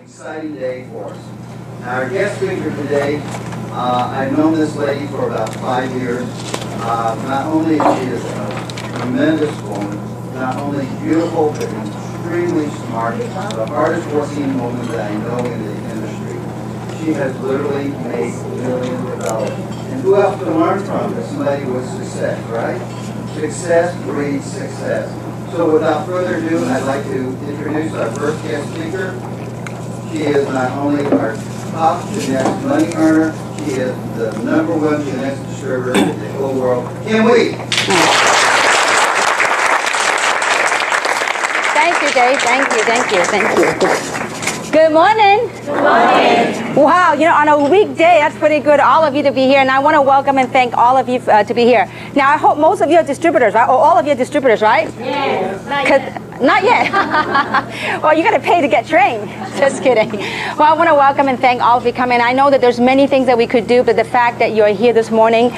Exciting day for us. Now, our guest speaker today, I've known this lady for about 5 years. Not only is she a tremendous woman, not only beautiful, but extremely smart, the hardest working woman that I know in the industry. She has literally made millions of dollars. And who else to learn from is somebody with success, right? Success breeds success. So without further ado, I'd like to introduce our first guest speaker. She is not only our top genetics money earner, she is the #1 genetics distributor in the whole world. Can we? Thank you, Dave. Thank you. Good morning. Good morning. Wow, you know, on a weekday, that's pretty good, all of you to be here. And I want to welcome and thank all of you to be here. Now, I hope most of you are distributors, right? Or all of you are distributors, right? Yes. Not yet. Well, you got to pay to get trained. Just kidding. Well, I want to welcome and thank all of you coming. I know that there's many things that we could do, but the fact that you're here this morning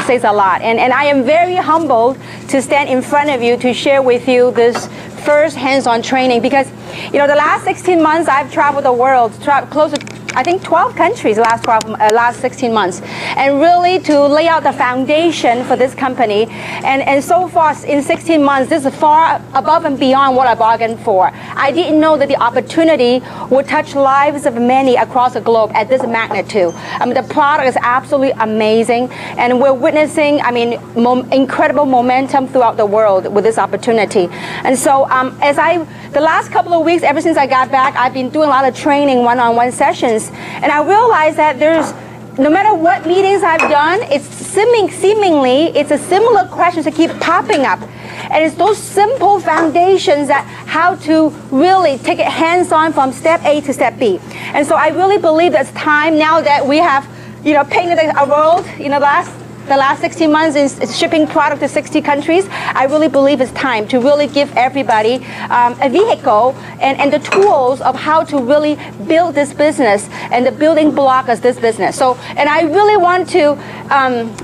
says a lot. And I am very humbled to stand in front of you to share with you this first hands-on training, because, you know, the last 16 months I've traveled the world, close to, I think, 12 countries last 16 months, and really to lay out the foundation for this company. And so far in 16 months, this is far above and beyond what I bargained for. I didn't know that the opportunity would touch lives of many across the globe at this magnitude. I mean, the product is absolutely amazing, and we're witnessing, I mean, incredible momentum throughout the world with this opportunity. And so the last couple of weeks, ever since I got back, I've been doing a lot of training, one-on-one sessions. And I realized that no matter what meetings I've done, it's seemingly, it's a similar questions that keep popping up. And it's those simple foundations that how to really take it hands-on from step A to step B. And so I really believe that it's time now that we have, you know, painted a world, you know, the last 16 months is shipping product to 60 countries. I really believe it's time to really give everybody a vehicle and the tools of how to really build this business and the building block of this business. So, and I really want to,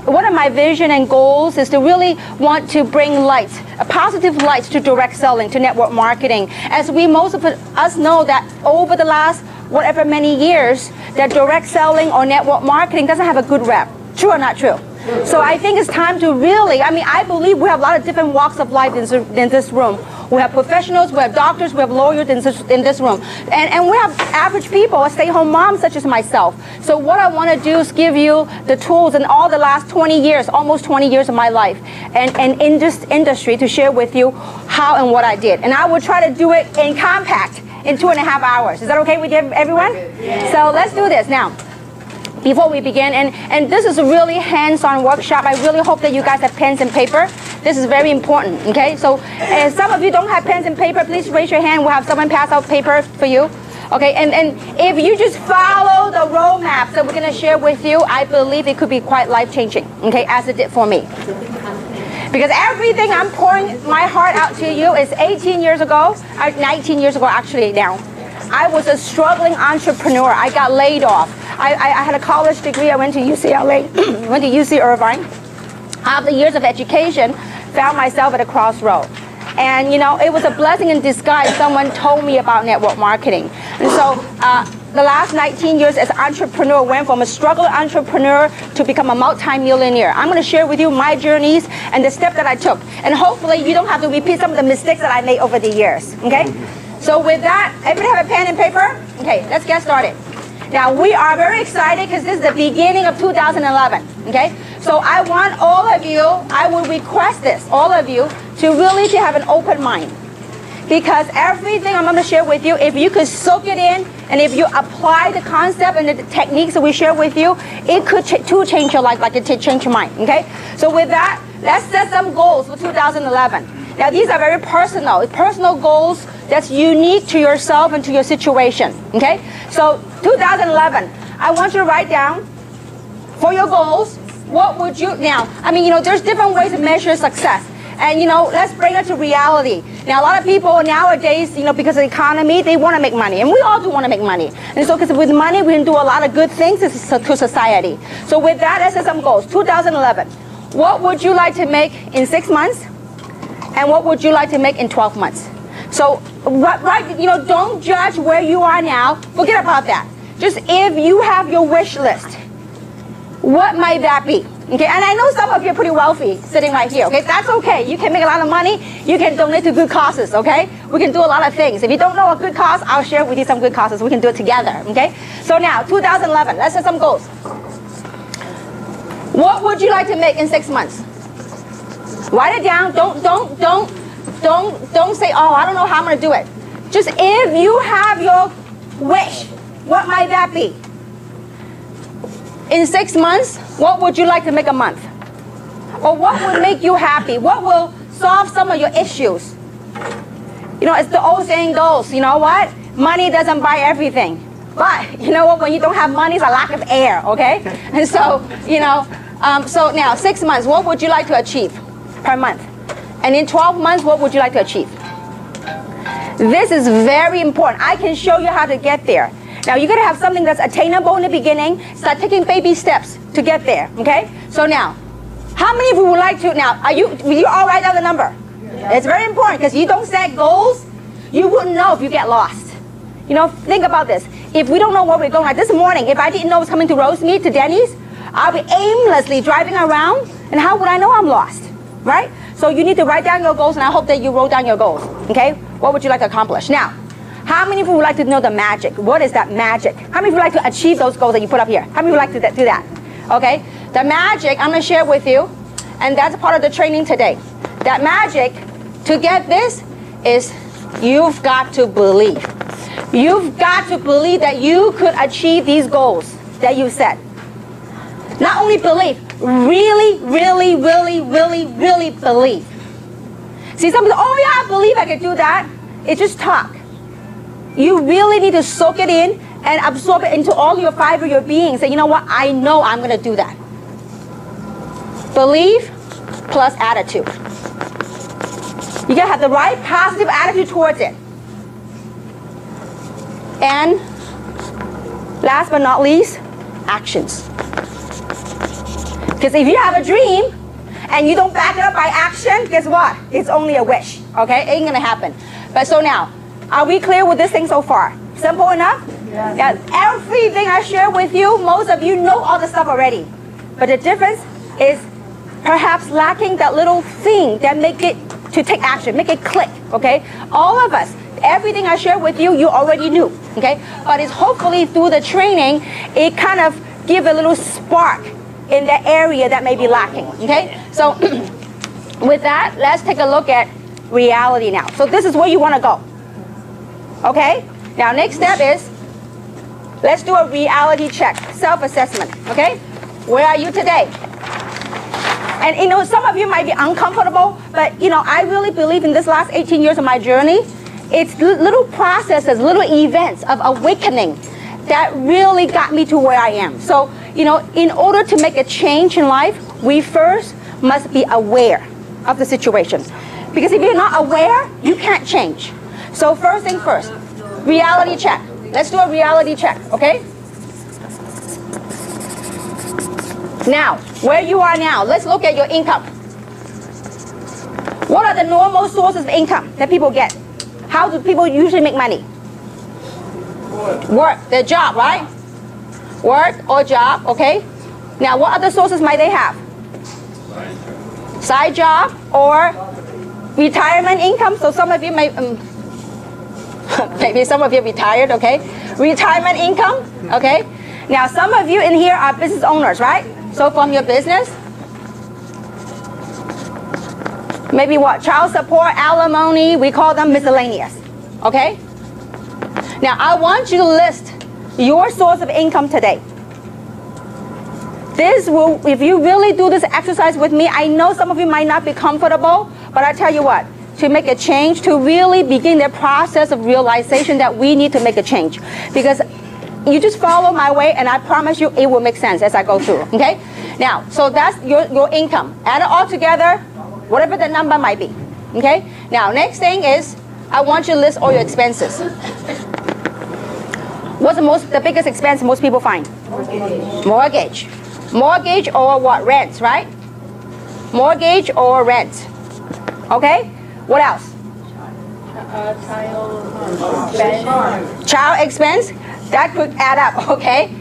one of my vision and goals is to really want to bring light, a positive light to direct selling, to network marketing. As most of us know that over the last whatever many years, that direct selling or network marketing doesn't have a good rep. True or not true? So I think it's time to really, I mean, I believe we have a lot of different walks of life in this room. We have professionals, we have doctors, we have lawyers in this room. And we have average people, stay-home moms such as myself. So what I want to do is give you the tools in all the last 20 years, almost 20 years of my life, and in this industry to share with you how and what I did. And I will try to do it in compact in 2.5 hours. Is that okay with everyone? Yeah. So let's do this now. Before we begin, and this is a really hands-on workshop. I really hope that you guys have pens and paper. This is very important, okay? So if some of you don't have pens and paper, please raise your hand. We'll have someone pass out paper for you. Okay, and if you just follow the roadmap that we're gonna share with you, I believe it could be quite life-changing, okay, as it did for me. Because everything I'm pouring my heart out to you is 18 years ago, 19 years ago actually now. I was a struggling entrepreneur. I got laid off. I had a college degree. I went to UCLA, went to UC Irvine. After years of education, found myself at a crossroad. And, you know, it was a blessing in disguise. Someone told me about network marketing. And so the last 19 years as an entrepreneur went from a struggling entrepreneur to become a multi-millionaire. I'm going to share with you my journeys and the steps that I took. And hopefully you don't have to repeat some of the mistakes that I made over the years. Okay? So with that, everybody have a pen and paper? Okay, let's get started. Now, we are very excited because this is the beginning of 2011, okay? So I want all of you, I will request this, all of you, to really have an open mind. Because everything I'm going to share with you, if you could soak it in, and if you apply the concept and the techniques that we share with you, it could change your life like it changed your mind, okay? So with that, let's set some goals for 2011. Now, these are very personal goals that's unique to yourself and to your situation, okay? So 2011, I want you to write down for your goals, what would you, now, I mean, you know, there's different ways to measure success. And, you know, let's bring it to reality. Now, a lot of people nowadays, you know, because of the economy, they want to make money. And we all do want to make money. And so, because with money, we can do a lot of good things to society. So with that, let's set some goals. 2011, what would you like to make in 6 months? And what would you like to make in 12 months? So right, you know, don't judge where you are now. Forget about that. Just if you have your wish list, what might that be? Okay, and I know some of you are pretty wealthy sitting right here, okay? That's okay. You can make a lot of money. You can donate to good causes, okay? We can do a lot of things. If you don't know a good cause, I'll share with you some good causes. We can do it together, okay? So now, 2011, let's set some goals. What would you like to make in 6 months? Write it down. Don't say, oh, I don't know how I'm going to do it. Just if you have your wish, what might that be? In 6 months, what would you like to make a month? Or what would make you happy? What will solve some of your issues? You know, it's the old saying goes, you know what? Money doesn't buy everything. But, you know what? When you don't have money, it's a lack of air, okay? And so, you know, so now 6 months, what would you like to achieve per month? And in 12 months, what would you like to achieve? This is very important. I can show you how to get there. Now, you're going to have something that's attainable in the beginning. Start taking baby steps to get there, okay? So now, how many of you would like to, now, will you all write down the number? Yeah. It's very important because you don't set goals, you wouldn't know if you get lost. You know, think about this. If we don't know where we're going, like this morning, if I didn't know I was coming to roast meat, to Denny's, I'll be aimlessly driving around, and how would I know I'm lost, right? So you need to write down your goals, and I hope that you wrote down your goals, okay? What would you like to accomplish? Now, how many of you would like to know the magic? What is that magic? How many of you would like to achieve those goals that you put up here? How many would like to do that? Okay? The magic, I'm going to share with you, and that's part of the training today. That magic, to get this, is you've got to believe. You've got to believe that you could achieve these goals that you set. Not only believe, really, really, really, really, really believe. See, some people, oh yeah, I believe I can do that. It's just talk. You really need to soak it in and absorb it into all your fiber of your being. Say, you know what? I know I'm going to do that. Believe plus attitude. You got to have the right positive attitude towards it. And last but not least, actions. Because if you have a dream and you don't back it up by action, guess what? It's only a wish. Okay? It ain't going to happen. But so now, are we clear with this thing so far? Simple enough? Yes. Yeah, everything I share with you, most of you know all the stuff already. But the difference is perhaps lacking that little thing that make it to take action, make it click, okay? All of us, everything I share with you, you already knew, okay? But it's hopefully through the training, it kind of give a little spark in the area that may be lacking, okay? So with that, let's take a look at reality now. So this is where you want to go. Okay? Now, next step is, let's do a reality check, self-assessment, okay? Where are you today? And, you know, some of you might be uncomfortable, but, you know, I really believe in this last 18 years of my journey, it's little processes, little events of awakening that really got me to where I am. So, you know, in order to make a change in life, we first must be aware of the situation. Because if you're not aware, you can't change. So first thing first, reality check. Let's do a reality check, okay? Now, where you are now, let's look at your income. What are the normal sources of income that people get? How do people usually make money? Work, their job, right? Work or job, okay? Now, what other sources might they have? Side job or retirement income. So some of you may, maybe some of you are retired, okay? Retirement income, okay? Now, some of you in here are business owners, right? So from your business, maybe what? Child support, alimony, we call them miscellaneous, okay? Now, I want you to list your source of income today. This will, if you really do this exercise with me, I know some of you might not be comfortable, but I tell you what, to make a change, to really begin the process of realization that we need to make a change. Because you just follow my way, and I promise you it will make sense as I go through, okay? Now, so that's your income. Add it all together, whatever the number might be, okay? Now, next thing is, I want you to list all your expenses. What's the biggest expense most people find? Mortgage. Mortgage. Mortgage or what? Rent, right? Mortgage or rent. Okay? What else? Child expense, that could add up, okay?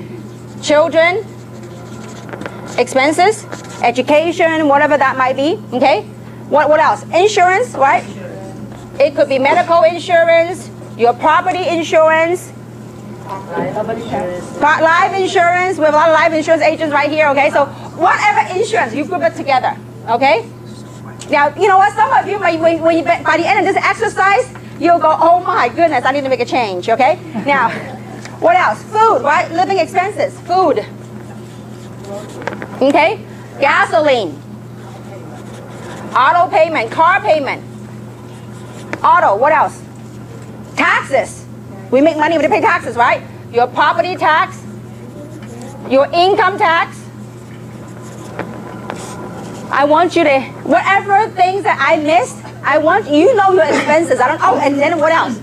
Children expenses, education, whatever that might be, okay? What else? Insurance, right? It could be medical insurance, your property insurance, life insurance. We have a lot of life insurance agents right here, okay? So whatever insurance, you group it together, okay? Now, you know what? Some of you, by the end of this exercise, you'll go, oh my goodness, I need to make a change, okay? Now, what else? Food, right? Living expenses, food. Okay? Gasoline. Auto payment, car payment. Auto, what else? Taxes. We make money to pay taxes, right? Your property tax, your income tax. I want you to, whatever things that I missed, I want you know your expenses. Oh, and then what else?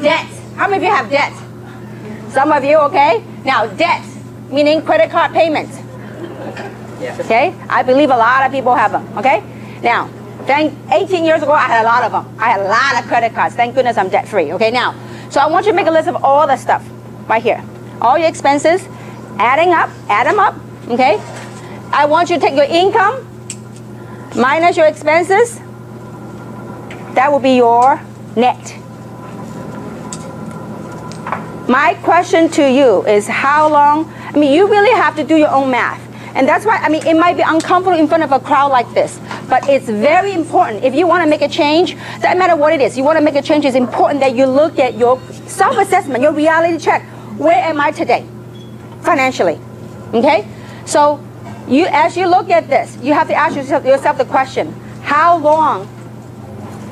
Debt. How many of you have debt? Some of you, okay? Now, debt, meaning credit card payments. Okay? I believe a lot of people have them, okay? Now, 18 years ago, I had a lot of them. I had a lot of credit cards. Thank goodness I'm debt free, okay? Now, so I want you to make a list of all the stuff right here. All your expenses, add them up, okay? I want you to take your income minus your expenses. That will be your net. My question to you is how long, you really have to do your own math. And that's why, it might be uncomfortable in front of a crowd like this, but it's very important. If you want to make a change, doesn't matter what it is, you want to make a change, it's important that you look at your self-assessment, your reality check. Where am I today, financially? Okay? So, as you look at this, you have to ask yourself the question, how long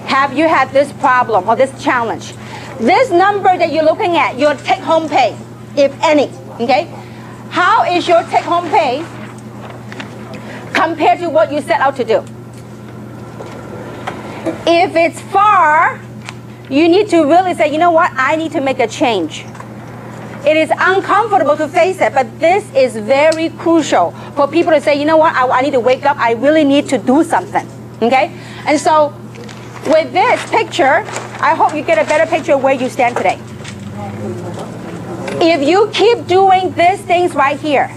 have you had this problem or this challenge? This number that you're looking at, your take-home pay, if any, okay? How is your take-home pay compared to what you set out to do? If it's far, you need to really say, you know what, I need to make a change. It is uncomfortable to face it, but this is very crucial for people to say, you know what, I need to wake up, I really need to do something, okay? And so, with this picture, I hope you get a better picture of where you stand today. If you keep doing these things right here,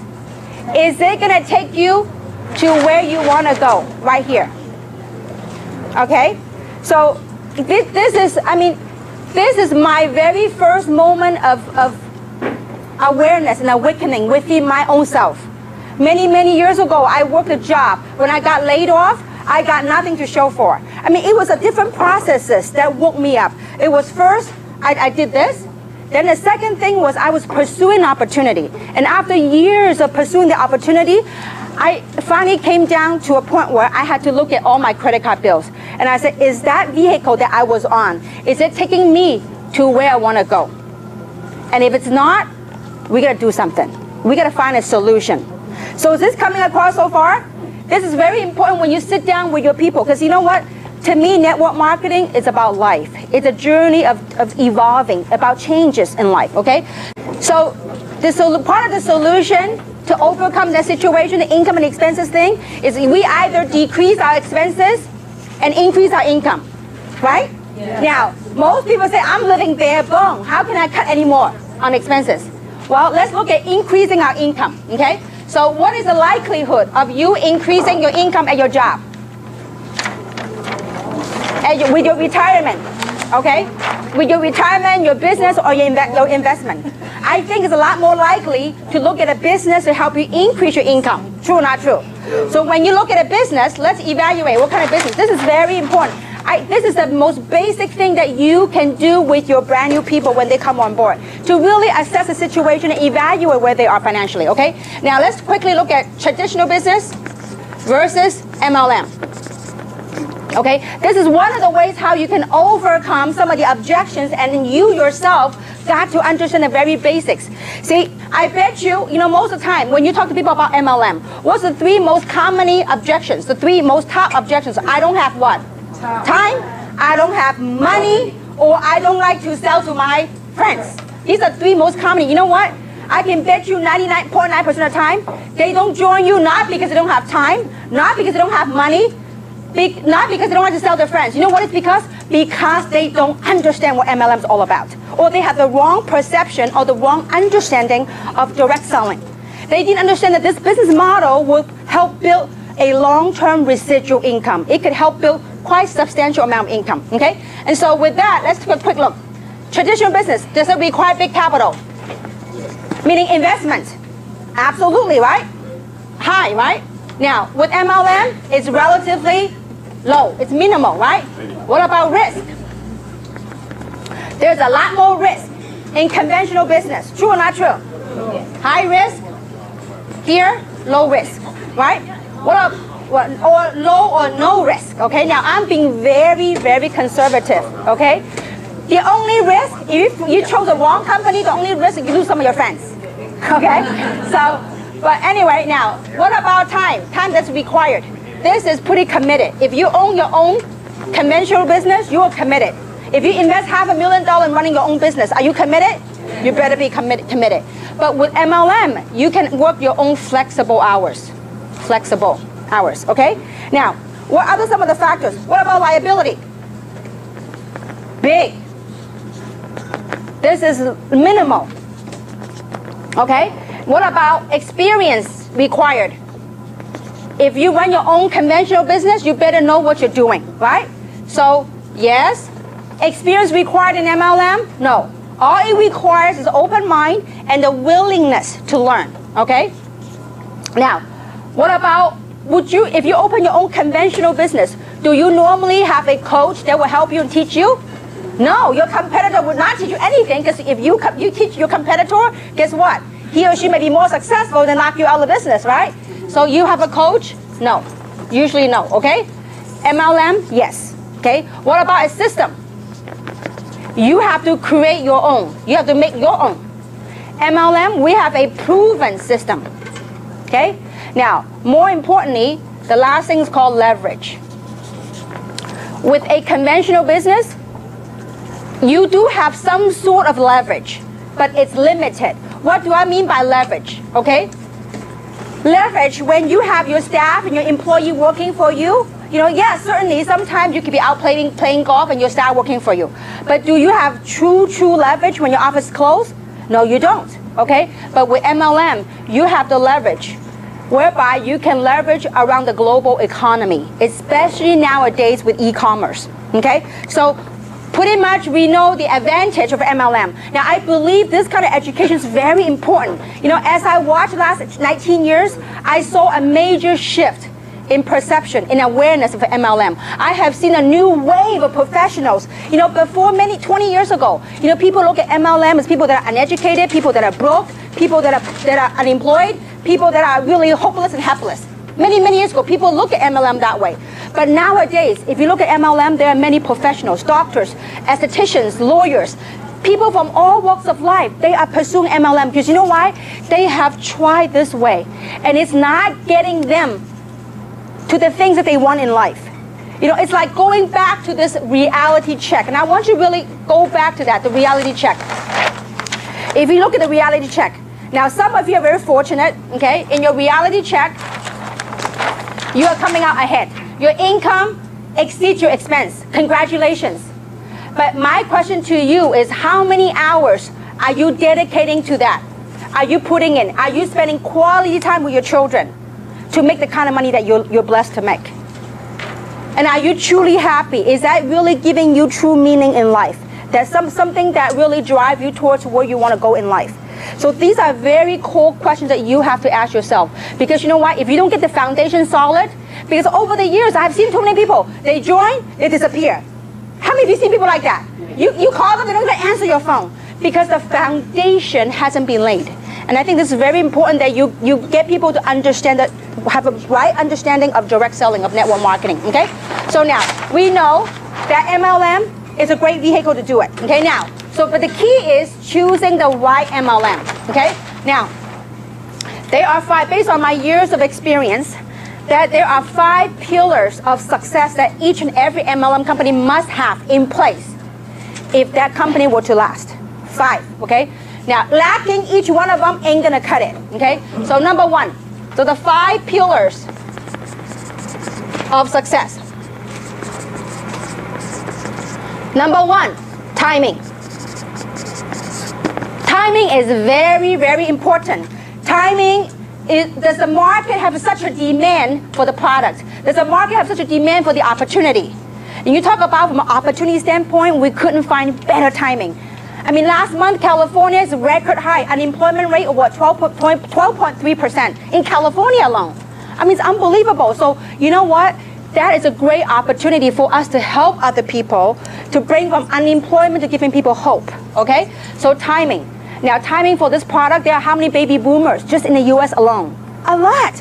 is it going to take you to where you want to go right here? Okay? So this is my very first moment of awareness and awakening within my own self. Many years ago, I worked a job. When I got laid off, I got nothing to show for. It was a different processes that woke me up. It was first, I did this. Then the second thing was I was pursuing opportunity. And after years of pursuing the opportunity, I finally came down to a point where I had to look at all my credit card bills. And I said, is that vehicle that I was on, is it taking me to where I want to go? And if it's not, we got to do something. We got to find a solution. So is this coming across so far? This is very important when you sit down with your people, because you know what? To me, network marketing is about life. It's a journey of evolving, about changes in life, okay? So part of the solution to overcome that situation, the income and expenses thing, is we either decrease our expenses and increase our income, right? Yeah. Now, most people say, I'm living bare bone. How can I cut any more on expenses? Well, let's look at increasing our income, okay? So what is the likelihood of you increasing your income at your job? With your retirement, okay? With your retirement, your business, or your investment. I think it's a lot more likely to look at a business to help you increase your income. True or not true? So when you look at a business, let's evaluate what kind of business. This is very important. This is the most basic thing that you can do with your brand new people when they come on board, to really assess the situation and evaluate where they are financially, okay? Now let's quickly look at traditional business versus MLM. Okay, this is one of the ways how you can overcome some of the objections, and you yourself got to understand the very basics. See, I bet you most of the time when you talk to people about MLM, what's the three most commonly objections, the three most top objections? I don't have what? Time, I don't have money, or I don't like to sell to my friends. These are three most common. You know what? I can bet you 99.9% of the time, they don't join you not because they don't have time, not because they don't have money, Not because they don't want to sell their friends. You know what it's because? Because they don't understand what MLM is all about. Or they have the wrong perception or the wrong understanding of direct selling. They didn't understand that this business model will help build a long-term residual income. It could help build quite substantial amount of income, okay? And so with that, let's take a quick look. Traditional business, does it require big capital? Meaning investment. Absolutely, right? High, right? Now, with MLM, it's relatively low. It's minimal, right? What about risk? There's a lot more risk in conventional business. True or not true? High risk, here, low risk, right? Or low or no risk, okay? Now, I'm being very, very conservative, okay? The only risk, if you chose the wrong company, the only risk is you lose some of your friends, okay? So, but anyway, now, what about time? Time that's required. This is pretty committed. If you own your own conventional business, you are committed. If you invest $500,000 in running your own business, are you committed? You better be committed. But with MLM, you can work your own flexible hours. Flexible hours, okay? Now, what are some of the factors? What about liability? Big. This is minimal, okay? What about experience required? If you run your own conventional business, you better know what you're doing, right? So, yes, experience required in MLM? No. All it requires is open mind and the willingness to learn, okay? Now, what about, if you open your own conventional business, do you normally have a coach that will help you and teach you? No, your competitor would not teach you anything, because if you teach your competitor, guess what? He or she may be more successful than knock you out of the business, right? So you have a coach? No. Usually no, okay? MLM? Yes. Okay? What about a system? You have to create your own. You have to make your own. MLM, we have a proven system. Okay? Now, more importantly, the last thing is called leverage. With a conventional business, you do have some sort of leverage, but it's limited. What do I mean by leverage? Okay? Leverage, when you have your staff and your employee working for you, yes, certainly sometimes you could be out playing golf and your staff working for you. But do you have true leverage when your office is closed? No, you don't, okay? But with MLM, you have the leverage, whereby you can leverage around the global economy, especially nowadays with e-commerce, okay? So pretty much we know the advantage of MLM. Now, I believe this kind of education is very important. As I watched the last 19 years, I saw a major shift in perception, in awareness of MLM. I have seen a new wave of professionals. Before 20 years ago, people look at MLM as people that are uneducated, people that are broke, people that are unemployed, people that are really hopeless and helpless. Many years ago, people look at MLM that way. But nowadays, if you look at MLM, there are many professionals, doctors, estheticians, lawyers, people from all walks of life. They are pursuing MLM because you know why? They have tried this way, and it's not getting them to the things that they want in life. It's like going back to this reality check. And I want you to really go back to that, the reality check. If you look at the reality check, now some of you are very fortunate, okay? In your reality check, you are coming out ahead. Your income exceeds your expense. Congratulations. But my question to you is, how many hours are you dedicating to that? Are you putting in? Are you spending quality time with your children to make the kind of money that you're blessed to make? And are you truly happy? Is that really giving you true meaning in life? That's something that really drives you towards where you want to go in life. So these are very core questions that you have to ask yourself. Because you know what? If you don't get the foundation solid, because over the years, I've seen too many people, they join, they disappear. How many of you seen people like that? You call them, they don't even answer your phone. Because the foundation hasn't been laid. And I think this is very important that you get people to understand that, have a right understanding of direct selling, of network marketing, okay? So now, we know that MLM is a great vehicle to do it, okay? Now, but the key is choosing the right MLM, okay? Now, there are 5, based on my years of experience, that there are 5 pillars of success that each and every MLM company must have in place if that company were to last. 5, okay? Now, lacking each one of them ain't gonna cut it, okay? So number 1, so the 5 pillars of success. Number one, timing. Timing is very, very important. Timing is, does the market have such a demand for the product? Does the market have such a demand for the opportunity? And you talk about from an opportunity standpoint, we couldn't find better timing. I mean, last month, California's record high unemployment rate of what, 12.3% in California alone. I mean, it's unbelievable. So you know what? That is a great opportunity for us to help other people, to bring from unemployment to giving people hope, okay? So timing. Now, timing for this product, there are how many baby boomers just in the US alone? A lot.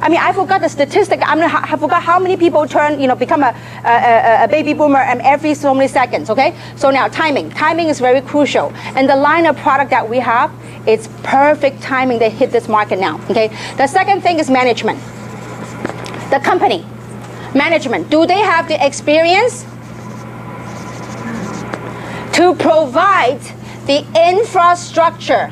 I mean, I forgot the statistic. I forgot how many people become a baby boomer every so many seconds, okay? So now timing. Timing is very crucial. And the line of product that we have, it's perfect timing to hit this market now, okay? The second thing is management. The company. Management, do they have the experience to provide the infrastructure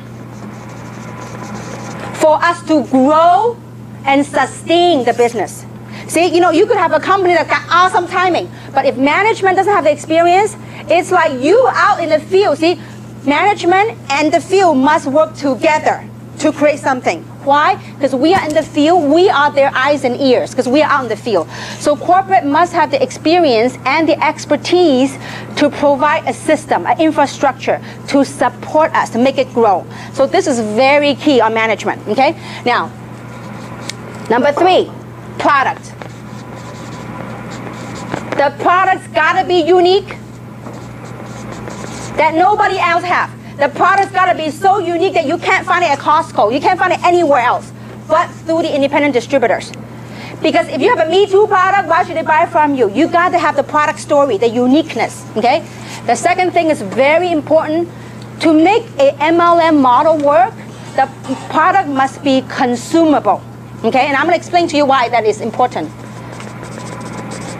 for us to grow and sustain the business? See, you could have a company that got awesome timing, but if management doesn't have the experience, it's like you out in the field. See, management and the field must work together to create something. Why? Because we are in the field, we are their eyes and ears, because we are out in the field. So corporate must have the experience and the expertise to provide a system, an infrastructure to support us, to make it grow. So this is very key on management, okay? Now, number three, product. The product's gotta be unique that nobody else has. The product's got to be so unique that you can't find it at Costco. You can't find it anywhere else but through the independent distributors. Because if you have a Me Too product, why should they buy from you? You got to have the product story, the uniqueness, okay? The second thing is very important. To make a MLM model work, the product must be consumable, okay? And I'm going to explain to you why that is important.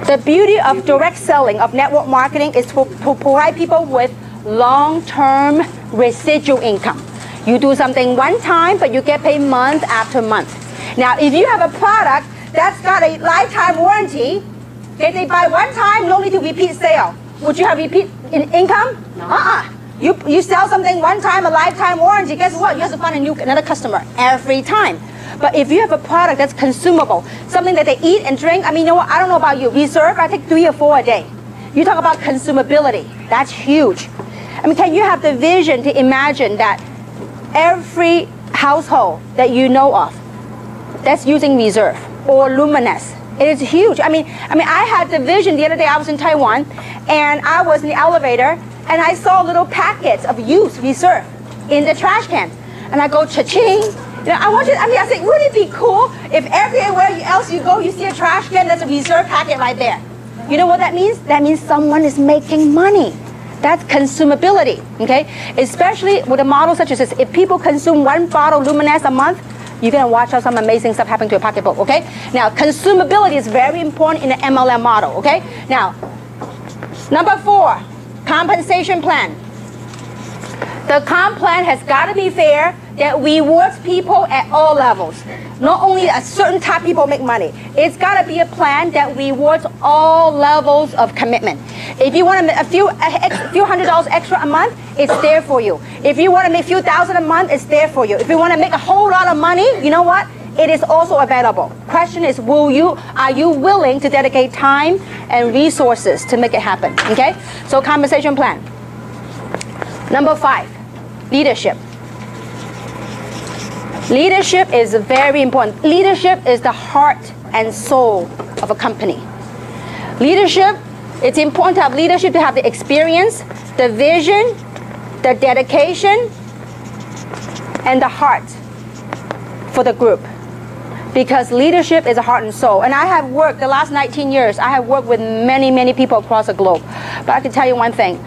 The beauty of direct selling, of network marketing, is to provide people with long-term residual income. You do something one time, but you get paid month after month. Now, if you have a product that's got a lifetime warranty, okay, they buy one time, no need to repeat sale. Would you have repeat income? You sell something one time, a lifetime warranty, guess what? You have to find another customer every time. But if you have a product that's consumable, something that they eat and drink, I mean, you know what? I don't know about you. Reserve, I take 3 or 4 a day. You talk about consumability. That's huge. I mean, can you have the vision to imagine that every household that you know of that's using Reserve or Luminous, it is huge. I mean, I had the vision the other day. I was in Taiwan, and I was in the elevator, and I saw little packets of used Reserve in the trash can, and I go cha-ching. I said, wouldn't it be cool if everywhere else you go, you see a trash can that's a Reserve packet right there? You know what that means? That means someone is making money. That's consumability, okay? Especially with a model such as this. If people consume 1 bottle Luminous a month, you're gonna watch out some amazing stuff happen to your pocketbook, okay? Now, consumability is very important in the MLM model, okay? Now, number 4, compensation plan. The comp plan has gotta be fair, that rewards people at all levels. Not only a certain type of people make money. It's got to be a plan that rewards all levels of commitment. If you want to make a few $100s extra a month, it's there for you. If you want to make a few thousand a month, it's there for you. If you want to make a whole lot of money, you know what? It is also available. Question is, are you willing to dedicate time and resources to make it happen? Okay? So compensation plan. Number 5, leadership. Leadership is very important. Leadership is the heart and soul of a company. Leadership, it's important to have leadership, to have the experience, the vision, the dedication, and the heart for the group. Because leadership is a heart and soul. And I have worked, the last 19 years, I have worked with many, many people across the globe. But I can tell you one thing.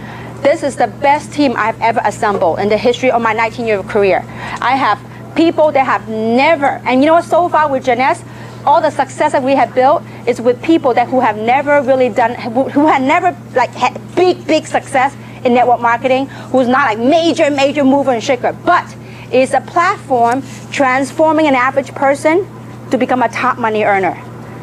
This is the best team I've ever assembled in the history of my 19-year career. I have people that have never, and you know what, so far with Janess, all the success that we have built is with people who have never really done, who had never had big success in network marketing, who's not like major mover and shaker, but it's a platform transforming an average person to become a top money earner.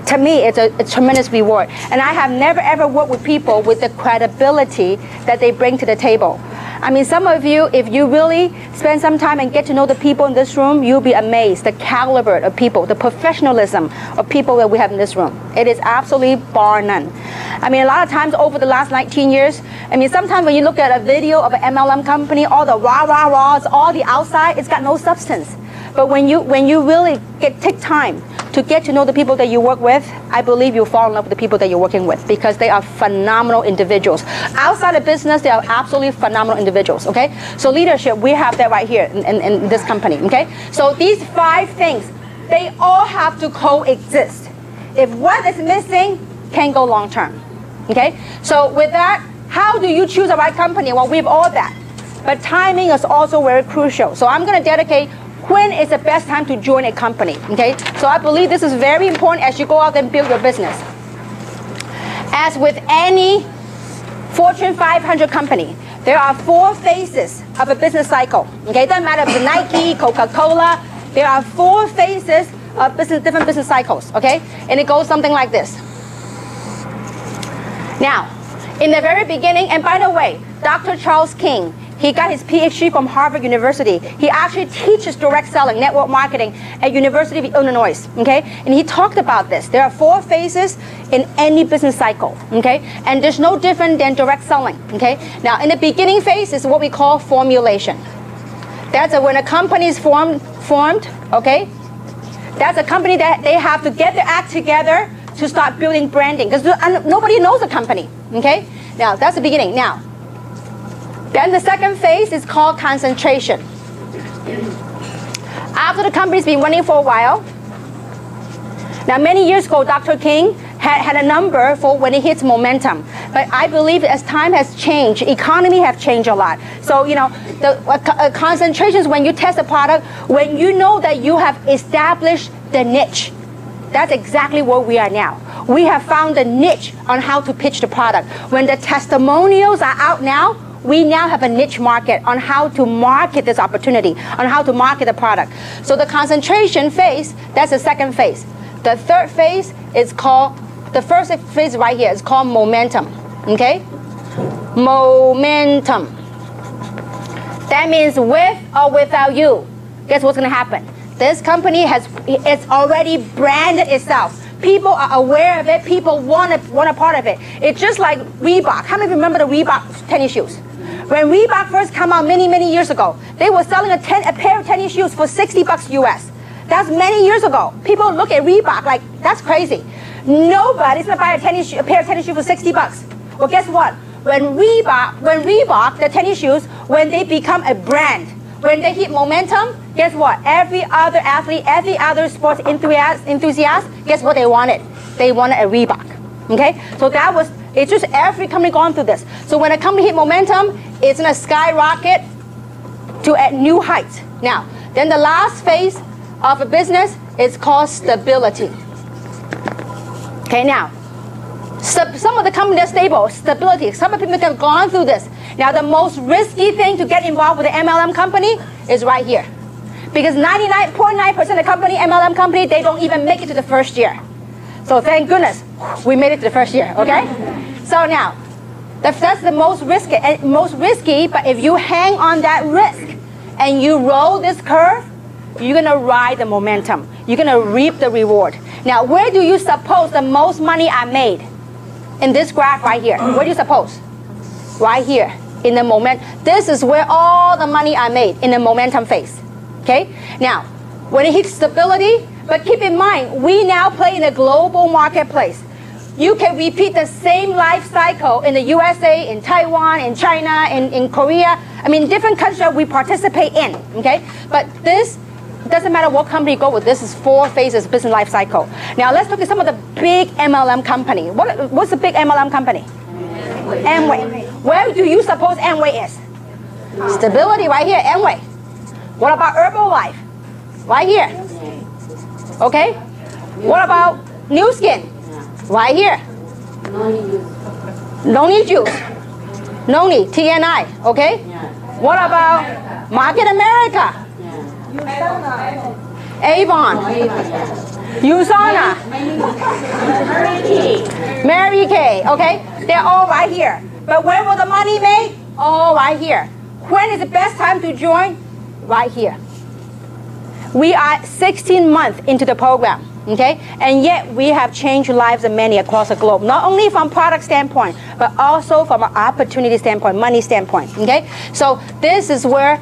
To me, it's a tremendous reward. And I have never ever worked with people with the credibility that they bring to the table. I mean, some of you, if you really spend some time and get to know the people in this room, you'll be amazed the caliber of people, the professionalism of people that we have in this room. It is absolutely bar none. I mean, a lot of times over the last 19 years, I mean, sometimes when you look at a video of an MLM company, all the rah, all the outside, it's got no substance. But when you really take time to get to know the people that you work with, I believe you'll fall in love with the people that you're working with because they are phenomenal individuals. Outside of business, they are absolutely phenomenal individuals, okay? So leadership, we have that right here in this company, okay? So these 5 things, they all have to coexist. If one is missing, can't go long term, okay? So with that, how do you choose the right company? Well, we have all that. But timing is also very crucial. So I'm gonna dedicate when is the best time to join a company, okay? So I believe this is very important as you go out and build your business. As with any Fortune 500 company, there are 4 phases of a business cycle, okay? It doesn't matter if it's Nike, Coca-Cola, there are 4 phases of different business cycles, okay? And it goes something like this. Now, in the very beginning, and by the way, Dr. Charles King, he got his PhD from Harvard University. He actually teaches direct selling, network marketing at University of Illinois, okay? And he talked about this. There are 4 phases in any business cycle, okay? And there's no different than direct selling, okay? Now, in the beginning phase is what we call formulation. That's when a company is formed, okay? That's a company that they have to get their act together to start building branding because nobody knows the company, okay? Now, that's the beginning. Now, then the second phase is called concentration. After the company's been running for a while, now many years ago, Dr. King had a number for when it hits momentum. But I believe as time has changed, economy have changed a lot. So, you know, the concentrations when you test a product, when you know that you have established the niche. That's exactly where we are now. We have found the niche on how to pitch the product. When the testimonials are out now, we now have a niche market on how to market this opportunity, on how to market the product. So the concentration phase, that's the second phase. The third phase is called, the first phase right here is called momentum, okay? Momentum. That means with or without you, guess what's gonna happen? This company it's already branded itself. People are aware of it, people want a part of it. It's just like Reebok. How many remember the Reebok tennis shoes? When Reebok first came out many years ago, they were selling a pair of tennis shoes for $60 US. That's many years ago. People look at Reebok like, that's crazy. Nobody's gonna buy a pair of tennis shoes for $60. Well, guess what? When Reebok, the tennis shoes, when they become a brand, when they hit momentum, guess what? Every other athlete, every other sports enthusiast, guess what they wanted? They wanted a Reebok, okay? So that was, it's just every company gone through this. So when a company hit momentum, it's gonna skyrocket to at new heights. Now, then the last phase of a business is called stability. Okay, now, some of the companies are stable, stability. Some of the people have gone through this. Now, the most risky thing to get involved with an MLM company is right here. Because 99.9% of the company, MLM company, they don't even make it to the first year. So thank goodness, we made it to the first year, okay? So now, that's the most risky, but if you hang on that risk and you roll this curve, you're gonna ride the momentum. You're gonna reap the reward. Now, where do you suppose the most money I made? In this graph right here. Where do you suppose? Right here, in the moment. This is where all the money I made, in the momentum phase, okay? Now, when it hits stability, but keep in mind, we now play in a global marketplace. You can repeat the same life cycle in the USA, in Taiwan, in China, in Korea. I mean, different countries we participate in, okay? But this doesn't matter what company you go with. This is 4 phases business life cycle. Now, let's look at some of the big MLM company. What's the big MLM company? Amway. Where do you suppose Amway is? Stability right here, Amway. What about Herbalife? Right here. Okay? What about New Skin? Right here. No need juice. No need, TNI, okay? What about Market America? Avon. Usana. Mary Kay, okay? They're all right here. But when will the money made? All right here. When is the best time to join? Right here. We are 16 months into the program, okay? And yet we have changed lives of many across the globe, not only from product standpoint, but also from an opportunity standpoint, money standpoint, okay? So this is where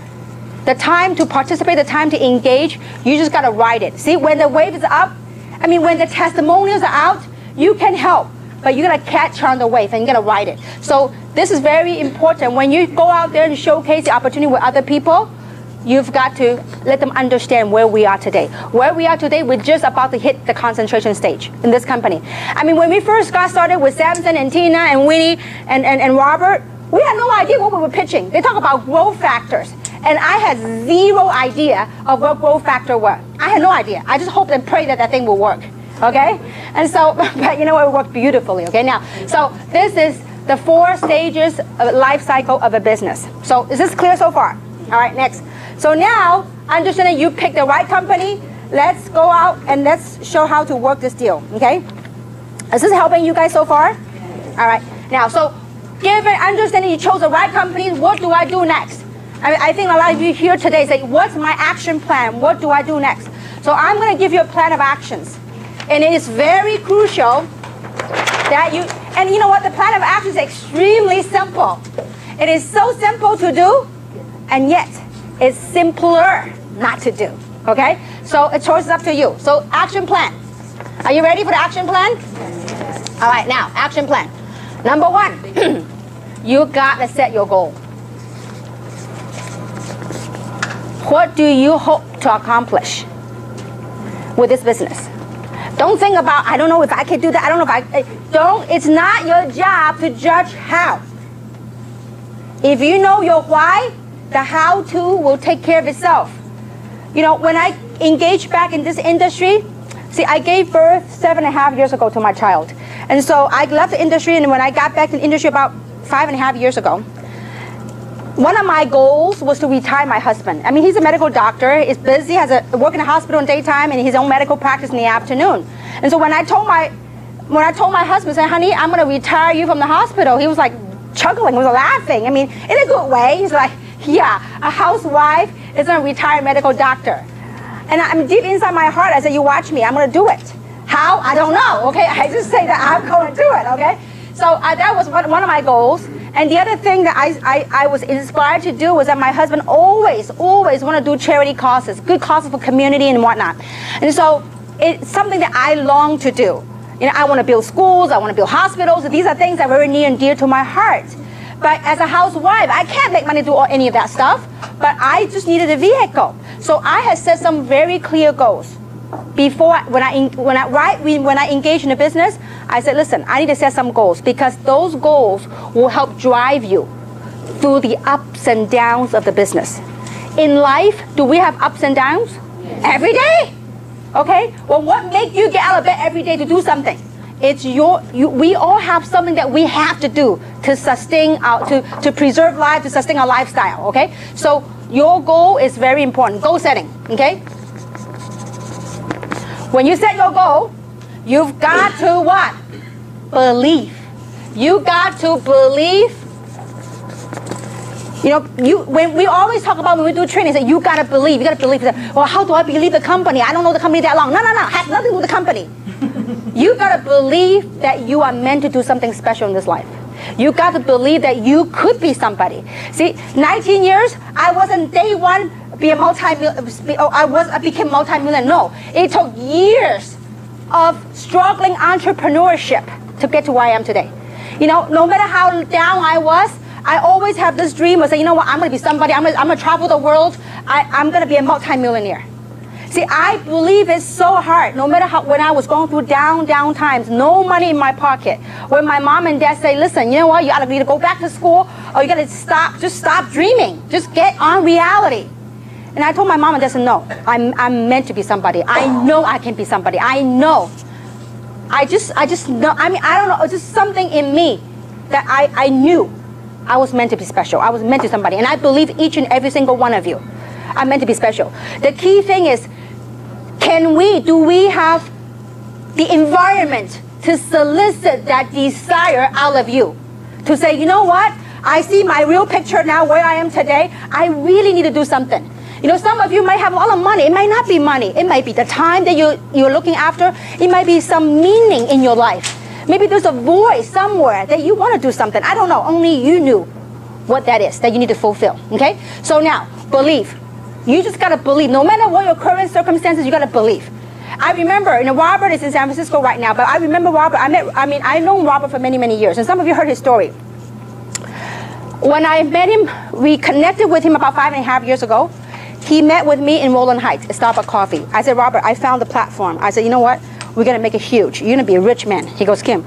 the time to participate, the time to engage, you just gotta ride it. See, when the wave is up, I mean, when the testimonials are out, you can help, but you gotta catch on the wave and you gotta ride it. So this is very important. When you go out there and showcase the opportunity with other people, you've got to let them understand where we are today. Where we are today, we're just about to hit the concentration stage in this company. I mean, when we first got started with Samson and Tina and Winnie and Robert, we had no idea what we were pitching. They talk about growth factors. And I had zero idea of what growth factor were. I had no idea. I just hoped and prayed that thing will work, okay? And so, but you know what, it worked beautifully, okay? Now, so this is the 4 stages of life cycle of a business. So is this clear so far? All right, next. So now, understanding you picked the right company, let's go out and let's show how to work this deal, okay? Is this helping you guys so far? All right, now, so given understanding you chose the right company, what do I do next? I think a lot of you here today say, what's my action plan? What do I do next? So I'm going to give you a plan of actions. And it is very crucial that you, and you know what? The plan of action is extremely simple. It is so simple to do, and yet it's simpler not to do. Okay? So a choice is up to you. So action plan. Are you ready for the action plan? All right, now, action plan. Number 1, you got to set your goal. What do you hope to accomplish with this business? Don't think about, I don't know if I can do that. I don't know if it's not your job to judge how. If you know your why, the how-to will take care of itself. You know, when I engaged back in this industry, see, I gave birth 7.5 years ago to my child. And so I left the industry, and when I got back to the industry about 5.5 years ago, one of my goals was to retire my husband. I mean, he's a medical doctor, he's busy, work in a hospital in daytime and his own medical practice in the afternoon. And so when I told my husband, I said, honey, I'm gonna retire you from the hospital, he was like chuckling, he was laughing. I mean, in a good way. He's like, yeah, a housewife is gonna retire medical doctor. And I'm deep inside my heart, I said, you watch me, I'm gonna do it. How? I don't know, okay? I just say that I'm gonna do it, okay? So that was one of my goals. And the other thing that I was inspired to do was that my husband always want to do charity causes, good causes for community and whatnot. And so it's something that I long to do. You know, I want to build schools, I want to build hospitals. These are things that are very near and dear to my heart. But as a housewife, I can't make money to do any of that stuff. But I just needed a vehicle. So I had set some very clear goals. Before, when I engage in a business, I said, listen, I need to set some goals because those goals will help drive you through the ups and downs of the business. In life, do we have ups and downs? Yes. Every day. Okay? Well, what makes you get out of bed every day to do something? It's we all have something that we have to do to sustain to preserve life, to sustain our lifestyle. Okay? So your goal is very important. Goal setting. Okay? When you set your goal, you've got to what? Believe. You got to believe. You know, when we always talk about when we do training, say you gotta believe. You gotta believe. Well, how do I believe the company? I don't know the company that long. No. It has nothing to do with the company. You gotta believe that you are meant to do something special in this life. You got to believe that you could be somebody. See, 19 years, I wasn't day one. I became multi-millionaire. No, it took years of struggling entrepreneurship to get to where I am today. You know, no matter how down I was, I always have this dream of saying, you know what, I'm going to be somebody. I'm going to travel the world. I'm going to be a multi-millionaire. See, I believe it's so hard. No matter how, when I was going through down times, no money in my pocket. When my mom and dad say, listen, you know what, you either go back to school or you got to stop dreaming. Just get on reality. And I told my mom and dad, no, I'm meant to be somebody. I know I can be somebody. I know. I just know. I mean, I don't know. It's just something in me that I knew I was meant to be special. I was meant to be somebody. And I believe each and every single one of you are meant to be special. The key thing is, do we have the environment to solicit that desire out of you. To say, you know what? I see my real picture now where I am today. I really need to do something. You know, some of you might have a lot of money. It might not be money. It might be the time that you're looking after. It might be some meaning in your life. Maybe there's a void somewhere that you want to do something. I don't know. Only you knew what that is that you need to fulfill. Okay? So now, believe. You just got to believe. No matter what your current circumstances, you got to believe. I remember, Robert is in San Francisco right now, but I remember Robert. I've known Robert for many, many years, and some of you heard his story. When I met him, we connected with him about 5.5 years ago. He met with me in Roland Heights at Starbucks Coffee. I said, Robert, I found the platform. I said, you know what? We're going to make it huge. You're going to be a rich man. He goes, Kim,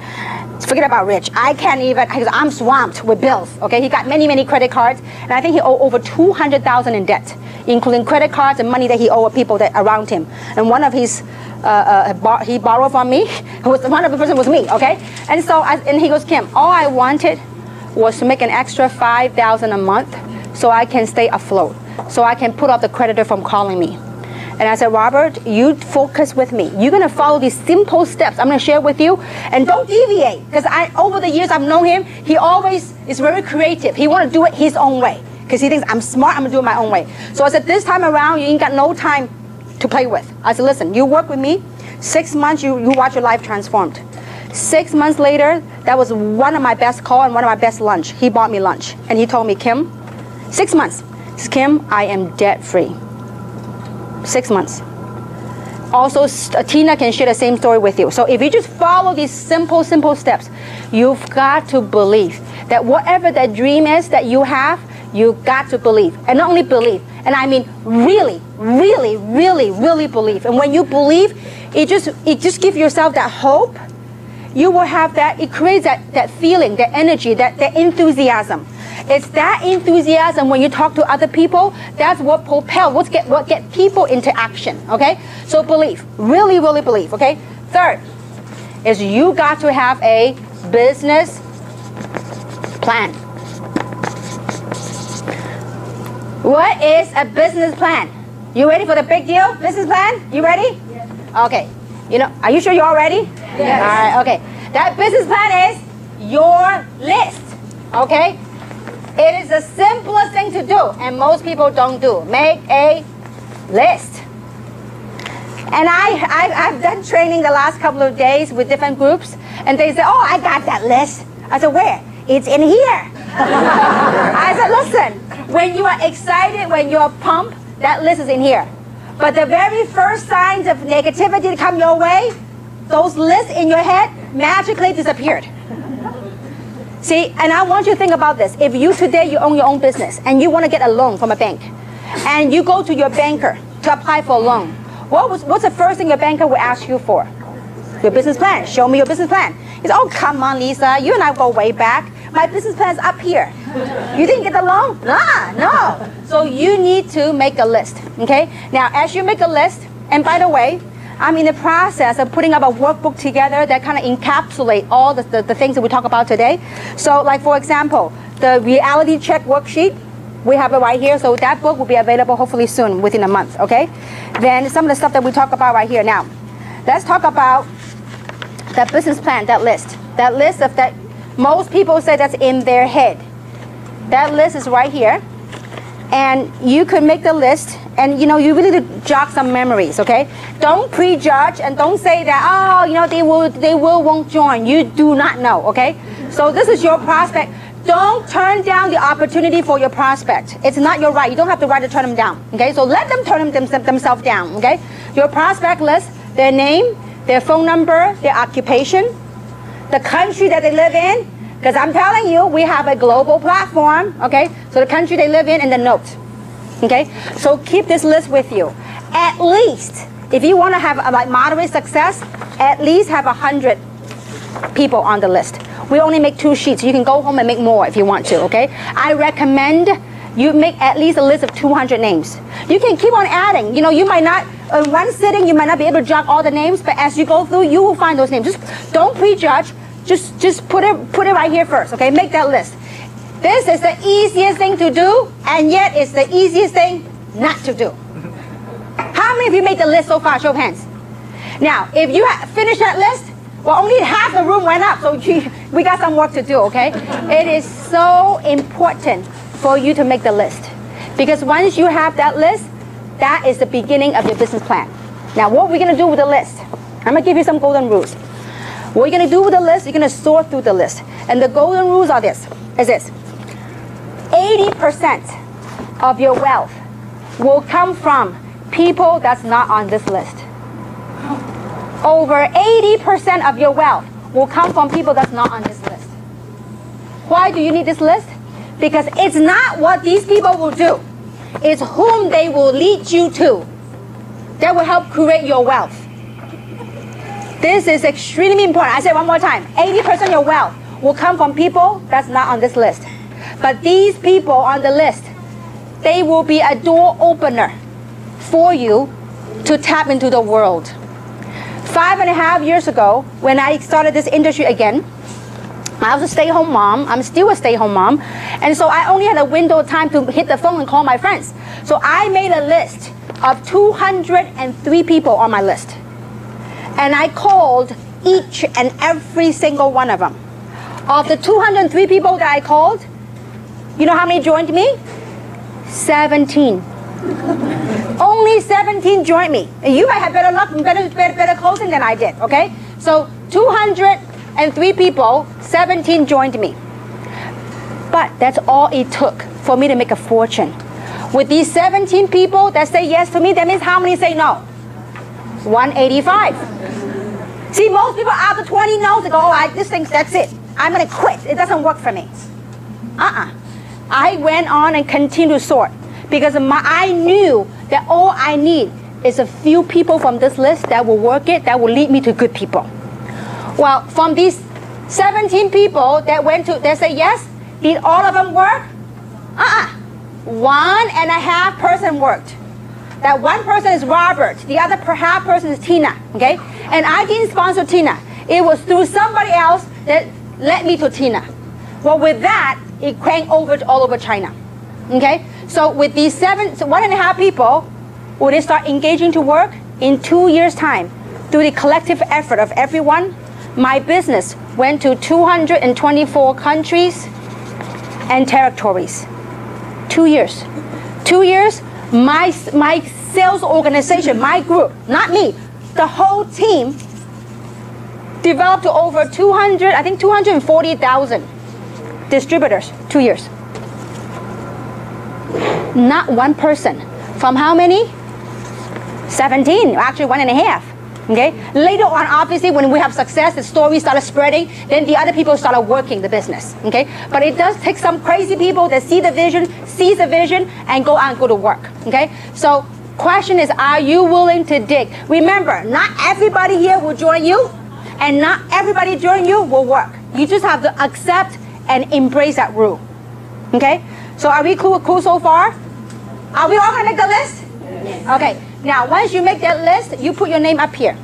forget about rich. I can't even, he goes, I'm swamped with bills. Okay, he got many, many credit cards, and I think he owed over $200,000 in debt, including credit cards and money that he owed people that around him. And one of his, he borrowed from me. One of the person was me. Okay, and so and he goes, Kim, all I wanted was to make an extra $5,000 a month, so I can stay afloat, so I can put off the creditor from calling me. And I said, Robert, you focus with me. You're going to follow these simple steps I'm going to share with you, and don't deviate. Because over the years I've known him, he always is very creative. He want to do it his own way. Because he thinks, I'm smart, I'm going to do it my own way. So I said, this time around, you ain't got no time to play with. I said, listen, you work with me. 6 months, you watch your life transformed. 6 months later, that was one of my best calls and one of my best lunch. He bought me lunch. And he told me, Kim, 6 months. He says, Kim, I am debt free. 6 months. Also, Tina can share the same story with you. So if you just follow these simple steps, you've got to believe that whatever that dream is that you have, you've got to believe. And not only believe, and I mean really, really, really, really believe. And when you believe, it just gives yourself that hope. You will have that, it creates that feeling, that energy, that enthusiasm. It's that enthusiasm when you talk to other people, that's what propels, what get people into action, okay? So believe, really, really believe, okay? Third is you got to have a business plan. What is a business plan? You ready for the big deal? Business plan? You ready? Yes. Okay. Are you sure you're all ready? Yes. All right, okay. That business plan is your list, okay? It is the simplest thing to do, and most people don't do. Make a list. And I've done training the last couple of days with different groups, and they say, oh, I got that list. I said, where? It's in here. I said, listen, when you are excited, when you're pumped, that list is in here. But the very first signs of negativity to come your way, those lists in your head magically disappeared. See, and I want you to think about this. If you today, you own your own business and you want to get a loan from a bank, and you go to your banker to apply for a loan, what's the first thing your banker will ask you for? Your business plan. Show me your business plan. He says, oh, come on, Lisa. You and I go way back. My business plan is up here. You didn't get the loan? No. So you need to make a list, okay? Now, as you make a list, and by the way, I'm in the process of putting up a workbook together that kind of encapsulate all the things that we talk about today. So like, for example, the reality check worksheet, we have it right here. So that book will be available hopefully soon, within a month, okay? Then some of the stuff that we talk about right here. Now, let's talk about that business plan, that list. That list of that, most people say that's in their head. That list is right here. And you could make the list, and you really need to jog some memories, okay? Don't prejudge, and don't say that, oh, they won't join. You do not know, okay? So this is your prospect. Don't turn down the opportunity for your prospect. It's not your right. You don't have the right to turn them down, okay? So let them turn themselves down, okay? Your prospect list, their name, their phone number, their occupation, the country that they live in. Because I'm telling you, we have a global platform, okay? So the country they live in and the note, okay? So keep this list with you. At least, if you want to have a moderate success, at least have 100 people on the list. We only make 2 sheets. You can go home and make more if you want to, okay? I recommend you make at least a list of 200 names. You can keep on adding. You might not, in one sitting, you might not be able to jot all the names, but as you go through, you will find those names. Just don't prejudge. Just put it right here first, okay? Make that list. This is the easiest thing to do, and yet it's the easiest thing not to do. How many of you made the list so far? Show of hands. Now, if you finish that list, well, only half the room went up, so we got some work to do, okay? It is so important for you to make the list. Because once you have that list, that is the beginning of your business plan. Now, what we're going to do with the list, I'm going to give you some golden rules. What you're going to do with the list, you're going to sort through the list. And the golden rules are this. 80% of your wealth will come from people that's not on this list. Over 80% of your wealth will come from people that's not on this list. Why do you need this list? Because it's not what these people will do. It's whom they will lead you to that will help create your wealth. This is extremely important. I say one more time. 80% of your wealth will come from people that's not on this list. But these people on the list, they will be a door opener for you to tap into the world. 5.5 years ago, when I started this industry again, I was a stay-home mom. I'm still a stay-home mom. And so I only had a window of time to hit the phone and call my friends. So I made a list of 203 people on my list. And I called each and every single one of them. Of the 203 people that I called, you know how many joined me? 17. Only 17 joined me. You might have better luck and better closing than I did, okay? So 203 people, 17 joined me. But that's all it took for me to make a fortune. With these 17 people that say yes to me, that means how many say no? 185. See, most people after 20 no's, they go, oh, this thing, that's it. I'm going to quit. It doesn't work for me. I went on and continued to sort because I knew that all I need is a few people from this list that will work it, that will lead me to good people. Well, from these 17 people that say yes, did all of them work? 1.5 person worked. That one person is Robert. The other half person is Tina. Okay? And I didn't sponsor Tina. It was through somebody else that led me to Tina. Well, with that, it cranked over all over China. Okay? So with these 1.5 people, when they start engaging to work, in 2 years' time, through the collective effort of everyone, my business went to 224 countries and territories. 2 years. 2 years, my sales organization, my group, not me, the whole team developed to over 240,000 distributors. 2 years. Not one person. From how many? 17, actually 1.5. Okay? Later on, obviously, when we have success, the story started spreading, then the other people started working the business. Okay? But it does take some crazy people that sees the vision, and go out and go to work. Okay? So, question is, are you willing to dig? Remember, not everybody here will join you, and not everybody join you will work. You just have to accept and embrace that rule. Okay? So, are we cool so far? Are we all going to make the list? Okay. Now, once you make that list, you put your name up here.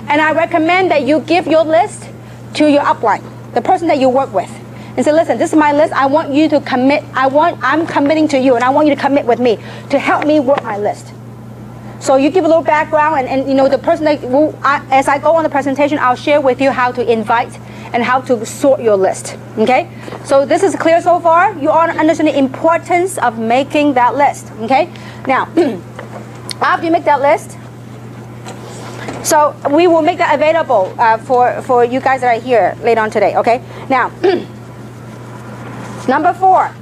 And I recommend that you give your list to your upline, the person that you work with. And say, listen, this is my list. I want you to commit. I'm committing to you, and I want you to commit with me to help me work my list. So you give a little background, and you know, the person that as I go on the presentation, I'll share with you how to invite and how to sort your list. Okay? So this is clear so far? You all understand the importance of making that list. Okay? Now, after you make that list, so we will make that available for you guys that are here later on today, okay? Now, number 4,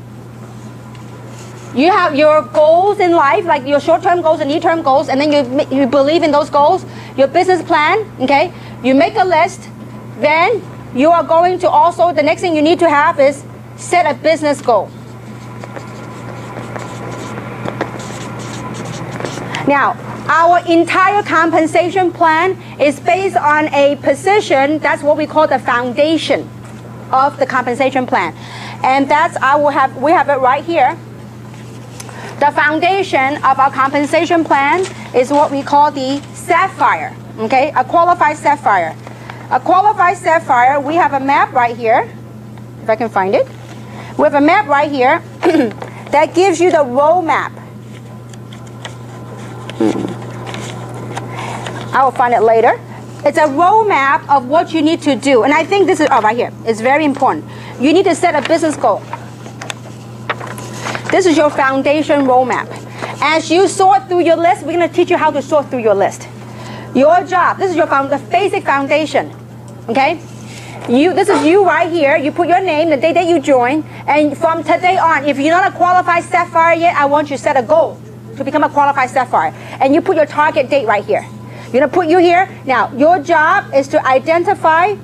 you have your goals in life, like your short-term goals and near-term goals, and then you believe in those goals, your business plan, okay? You make a list, then you are going to also, the next thing you need to have is set a business goal. Now, our entire compensation plan is based on a position, that's what we call the foundation of the compensation plan. And that's, we have it right here. The foundation of our compensation plan is what we call the Sapphire, okay? A qualified Sapphire. A qualified Sapphire, we have a map right here, if I can find it. We have a map right here that gives you the roadmap. I will find it later. It's a roadmap of what you need to do. And I think this is, right here. It's very important. You need to set a business goal. This is your foundation roadmap. As you sort through your list, we're going to teach you how to sort through your list. Your job, this is your the basic foundation. Okay? This is you right here. You put your name, the day that you join, and from today on, if you're not a qualified Sapphire yet, I want you to set a goal to become a qualified Sapphire. And you put your target date right here. You're going to put you here. Now, your job is to identify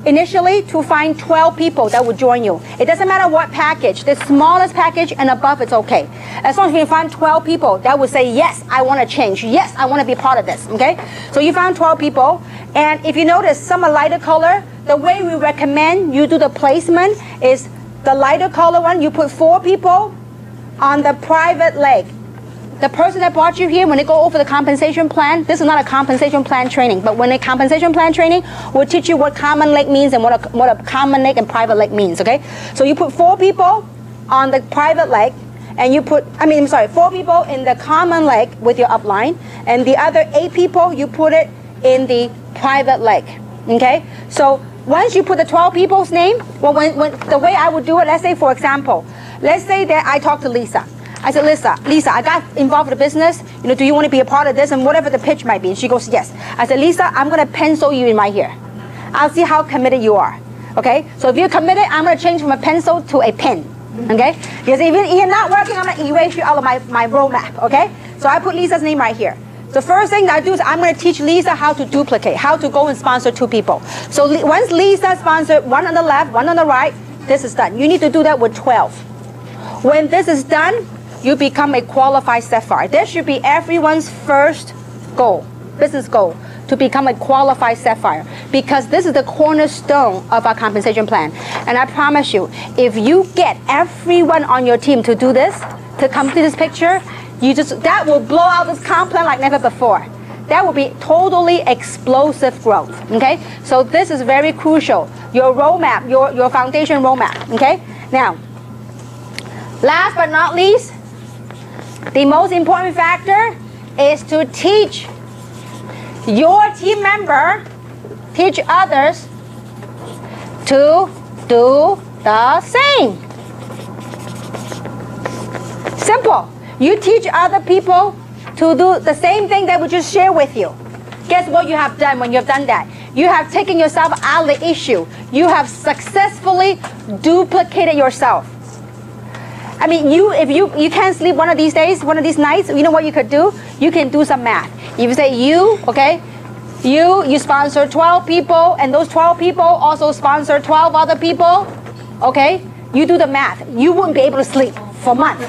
initially to find 12 people that will join you. It doesn't matter what package. The smallest package and above, it's okay. As long as you can find 12 people that will say, yes, I want to change. Yes, I want to be part of this. Okay? So you found 12 people. And if you notice, some are lighter color. The way we recommend you do the placement is the lighter color one. You put 4 people on the private leg. The person that brought you here, when they go over the compensation plan, this is not a compensation plan training, but when a compensation plan training, we'll teach you what common leg means and what a common leg and private leg means, okay? So you put 4 people on the private leg, and you put, 4 people in the common leg with your upline, and the other 8 people, you put it in the private leg, okay? So once you put the 12 people's name, well, when the way I would do it, let's say, for example, let's say that I talked to Lisa. I said, Lisa, I got involved with the business. Do you want to be a part of this? And whatever the pitch might be. And she goes, yes. I said, Lisa, I'm going to pencil you in right here. I'll see how committed you are. Okay? So if you're committed, I'm going to change from a pencil to a pen. Okay? Because if you're not working, I'm going to erase you out of my roadmap. Okay? So I put Lisa's name right here. The first thing I do is I'm going to teach Lisa how to duplicate, how to go and sponsor 2 people. So once Lisa sponsored 1 on the left, 1 on the right, this is done. You need to do that with 12. When this is done, you become a qualified Sapphire. This should be everyone's first goal, business goal, to become a qualified Sapphire, because this is the cornerstone of our compensation plan. And I promise you, if you get everyone on your team to do this, to complete this picture, that will blow out this comp plan like never before. That will be totally explosive growth, okay? So this is very crucial, your roadmap, your foundation roadmap, okay? Now, last but not least, the most important factor is to teach your team member, teach others to do the same. Simple. You teach other people to do the same thing that we just shared with you. Guess what you have done when you have done that? You have taken yourself out of the issue. You have successfully duplicated yourself. I mean, if you can't sleep one of these days, one of these nights, you know what you could do? You can do some math. If you say you sponsor 12 people, and those 12 people also sponsor 12 other people, okay? You do the math. You wouldn't be able to sleep for months.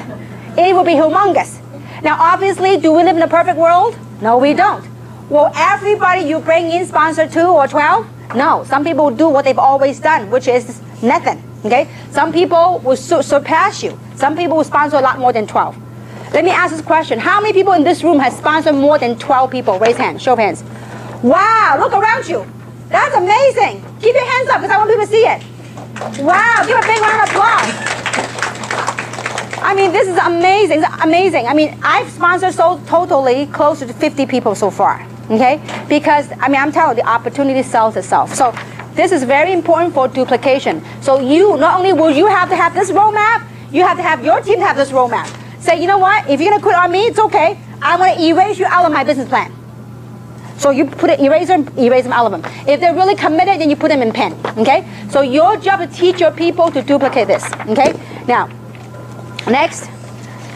It would be humongous. Now, obviously, do we live in a perfect world? No, we don't. Will everybody you bring in sponsor 2 or 12? No. Some people do what they've always done, which is nothing. Okay? Some people will surpass you. Some people will sponsor a lot more than 12. Let me ask this question. How many people in this room have sponsored more than 12 people? Raise hands. Show of hands. Wow, look around you. That's amazing. Keep your hands up because I want people to see it. Wow, give a big round of applause. I mean, this is amazing. It's amazing. I mean, I've sponsored totally close to 50 people so far. Okay? Because, I mean, I'm telling you, the opportunity sells itself. So this is very important for duplication. So not only will you have to have this roadmap, you have to have your team have this roadmap. Say, you know what? If you're going to quit on me, it's okay. I'm going to erase you out of my business plan. So you put an eraser, erase them, all of them. If they're really committed, then you put them in pen. Okay? So your job is to teach your people to duplicate this. Okay? Now, next,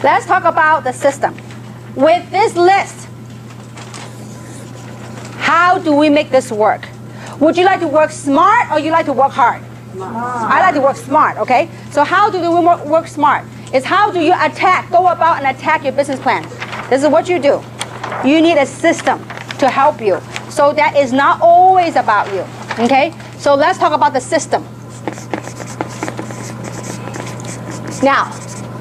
let's talk about the system. With this list, how do we make this work? Would you like to work smart or you like to work hard? Smart. I like to work smart, okay? So how do we work smart? It's how do you go about and attack your business plan. This is what you do. You need a system to help you. So that is not always about you, okay? So let's talk about the system. Now,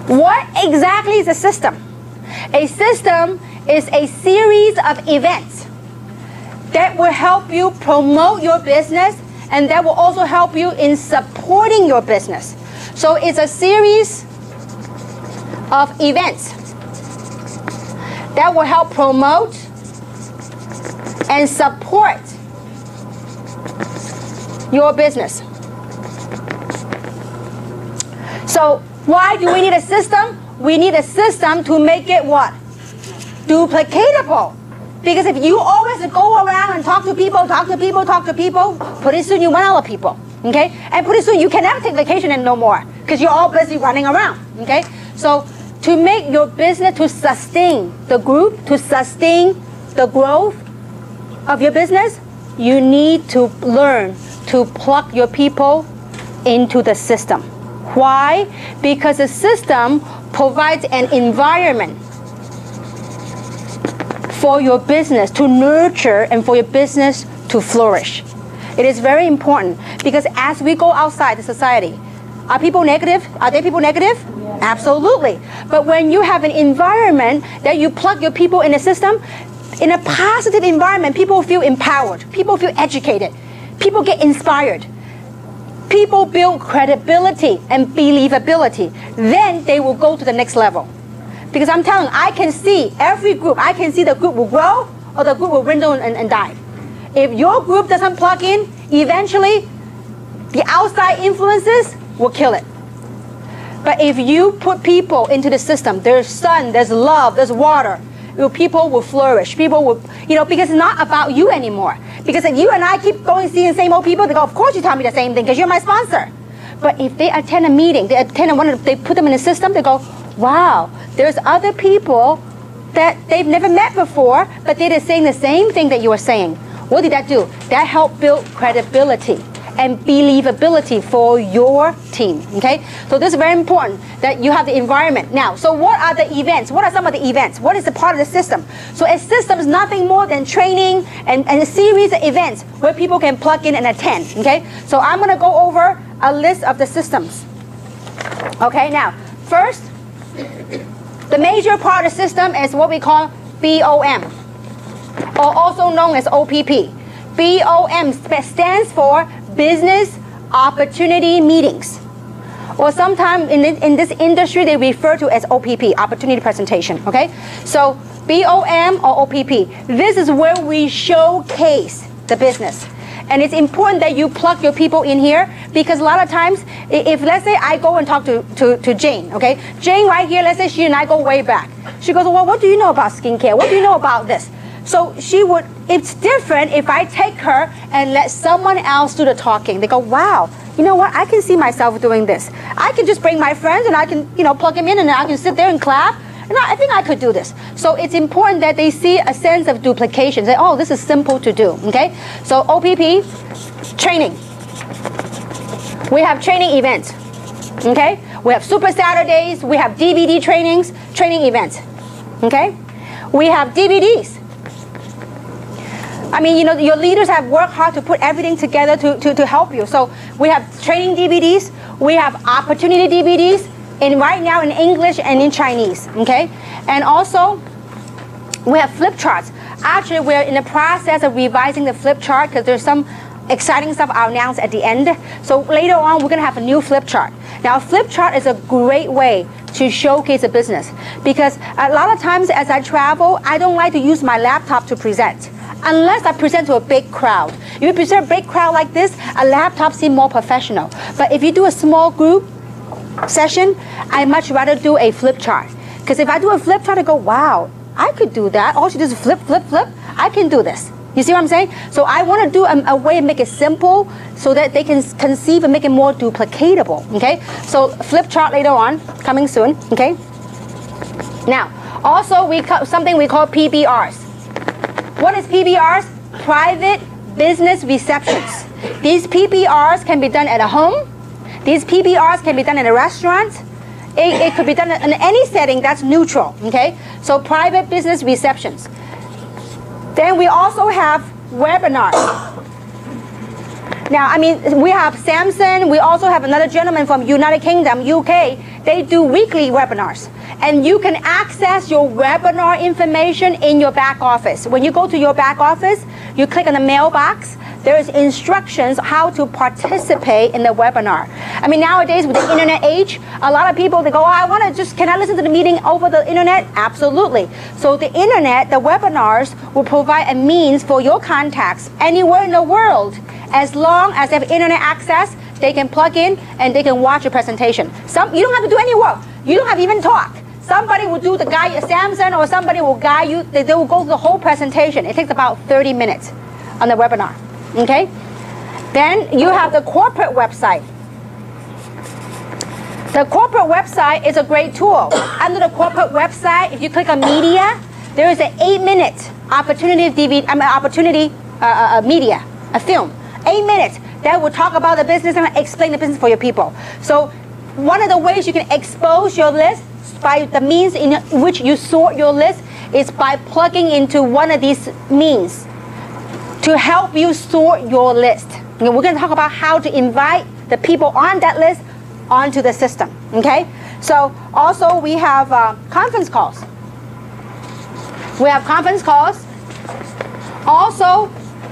what exactly is a system? A system is a series of events that will help you promote your business, and that will also help you in supporting your business. So it's a series of events that will help promote and support your business. So why do we need a system? We need a system to make it what? Duplicatable. Because if you always go around and talk to people, pretty soon you run out of people. Okay? And pretty soon you can never take vacation no more because you're all busy running around. Okay? So to make your business, to sustain the group, to sustain the growth of your business, you need to learn to plug your people into the system. Why? Because the system provides an environment for your business to nurture and for your business to flourish. It is very important because as we go outside the society, are people negative? Are there people negative? Yes. Absolutely. But when you have an environment that you plug your people in a system, in a positive environment, people feel empowered. People feel educated. People get inspired. People build credibility and believability. Then they will go to the next level. Because I'm telling you, I can see every group. I can see the group will grow or the group will dwindle and die. If your group doesn't plug in, eventually the outside influences will kill it. But if you put people into the system, there's sun, there's love, there's water, people will flourish. People will, because it's not about you anymore. Because if you and I keep going seeing the same old people, they go, of course you tell me the same thing because you're my sponsor. But if they attend a meeting, they put them in a system, they go, wow, there's other people that they've never met before, but they're saying the same thing that you are saying. What did that do? That helped build credibility and believability for your team, okay? So this is very important that you have the environment. Now, so what are the events? What are some of the events? What is the part of the system? So a system is nothing more than training and a series of events where people can plug in and attend, okay? So I'm gonna go over a list of the systems. Okay, now, first, the major part of the system is what we call BOM, or also known as OPP. BOM stands for Business Opportunity Meetings, or sometimes in this industry they refer to as OPP, Opportunity Presentation, okay? So BOM or OPP, this is where we showcase the business. And it's important that you plug your people in here because a lot of times, if let's say I go and talk to Jane, okay? Jane right here, let's say she and I go way back. She goes, well, what do you know about skincare? What do you know about this? So it's different if I take her and let someone else do the talking. They go, wow, you know what? I can see myself doing this. I can just bring my friends and I can, plug them in and I can sit there and clap. And I think I could do this. So it's important that they see a sense of duplication. Say, oh, this is simple to do, okay? So OPP, training. We have training events, okay? We have Super Saturdays. We have DVD trainings, training events, okay? We have DVDs. I mean, your leaders have worked hard to put everything together to help you. So we have training DVDs. We have opportunity DVDs. And right now in English and in Chinese, okay? And also, we have flip charts. Actually, we're in the process of revising the flip chart because there's some exciting stuff I'll announce at the end. So later on, we're gonna have a new flip chart. Now, a flip chart is a great way to showcase a business because a lot of times as I travel, I don't like to use my laptop to present unless I present to a big crowd. If you present a big crowd like this, a laptop seems more professional. But if you do a small group session, I much rather do a flip chart. Because if I do a flip chart, I go, wow, I could do that. All she does is flip, flip, flip. I can do this. You see what I'm saying? So I want to do a way to make it simple so that they can conceive and make it more duplicatable, okay? So flip chart later on, coming soon, okay? Now, also something we call PBRs. What is PBRs? Private Business Receptions. These PBRs can be done at a home. These PBRs can be done in a restaurant. It could be done in any setting that's neutral, okay? So private business receptions. Then we also have webinars. Now, I mean, we have Samson. We also have another gentleman from United Kingdom, UK. They do weekly webinars. And you can access your webinar information in your back office. When you go to your back office, you click on the mailbox. there is instructions how to participate in the webinar. I mean, nowadays with the internet age, a lot of people, they go, oh, can I listen to the meeting over the internet? Absolutely. So the internet, the webinars will provide a means for your contacts anywhere in the world. As long as they have internet access, they can plug in and they can watch your presentation. You don't have to do any work. You don't have to even talk. Somebody will do the guide, Samson or somebody will guide you. They will go through the whole presentation. It takes about 30 minutes on the webinar, okay? Then you have the corporate website. The corporate website is a great tool. Under the corporate website, if you click on media, there is an 8-minute media, a film, 8 minutes that will talk about the business and explain the business for your people. So one of the ways you can expose your list by the means in which you sort your list is by plugging into one of these means to help you sort your list. And we're going to talk about how to invite the people on that list onto the system, okay? So also we have conference calls. We have conference calls. Also,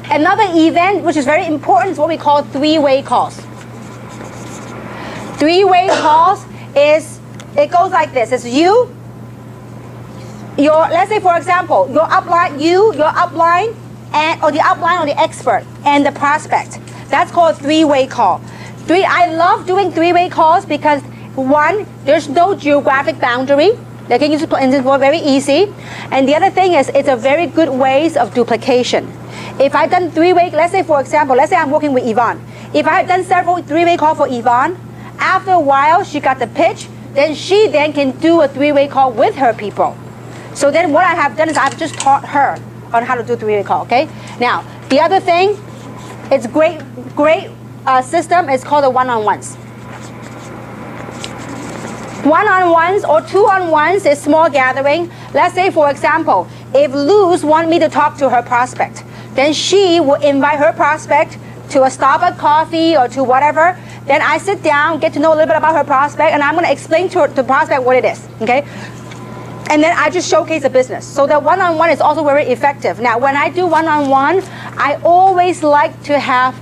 another event which is very important is what we call three-way calls. Three-way calls it goes like this. It's you, let's say for example, your upline, or the upline or the expert and the prospect. That's called three-way call. I love doing three-way calls because one, there's no geographic boundary. They can use it very easy. And the other thing is it's a very good ways of duplication. If I've done three-way, let's say for example, let's say I'm working with Yvonne. If I have done several three-way calls for Yvonne, after a while she got the pitch, then she can do a three-way call with her people. So then what I have done is I've just taught her on how to do three-way call, okay? Now, the other thing, it's great system is called the one-on-ones. One-on-ones or two-on-ones is small gathering. Let's say, for example, if Luz wants me to talk to her prospect, then she will invite her prospect to a Starbucks coffee or to whatever. Then I sit down, get to know a little bit about her prospect, and I'm going to explain to the prospect what it is, okay? And then I just showcase the business. So the one-on-one is also very effective. Now, when I do one-on-one, I always like to have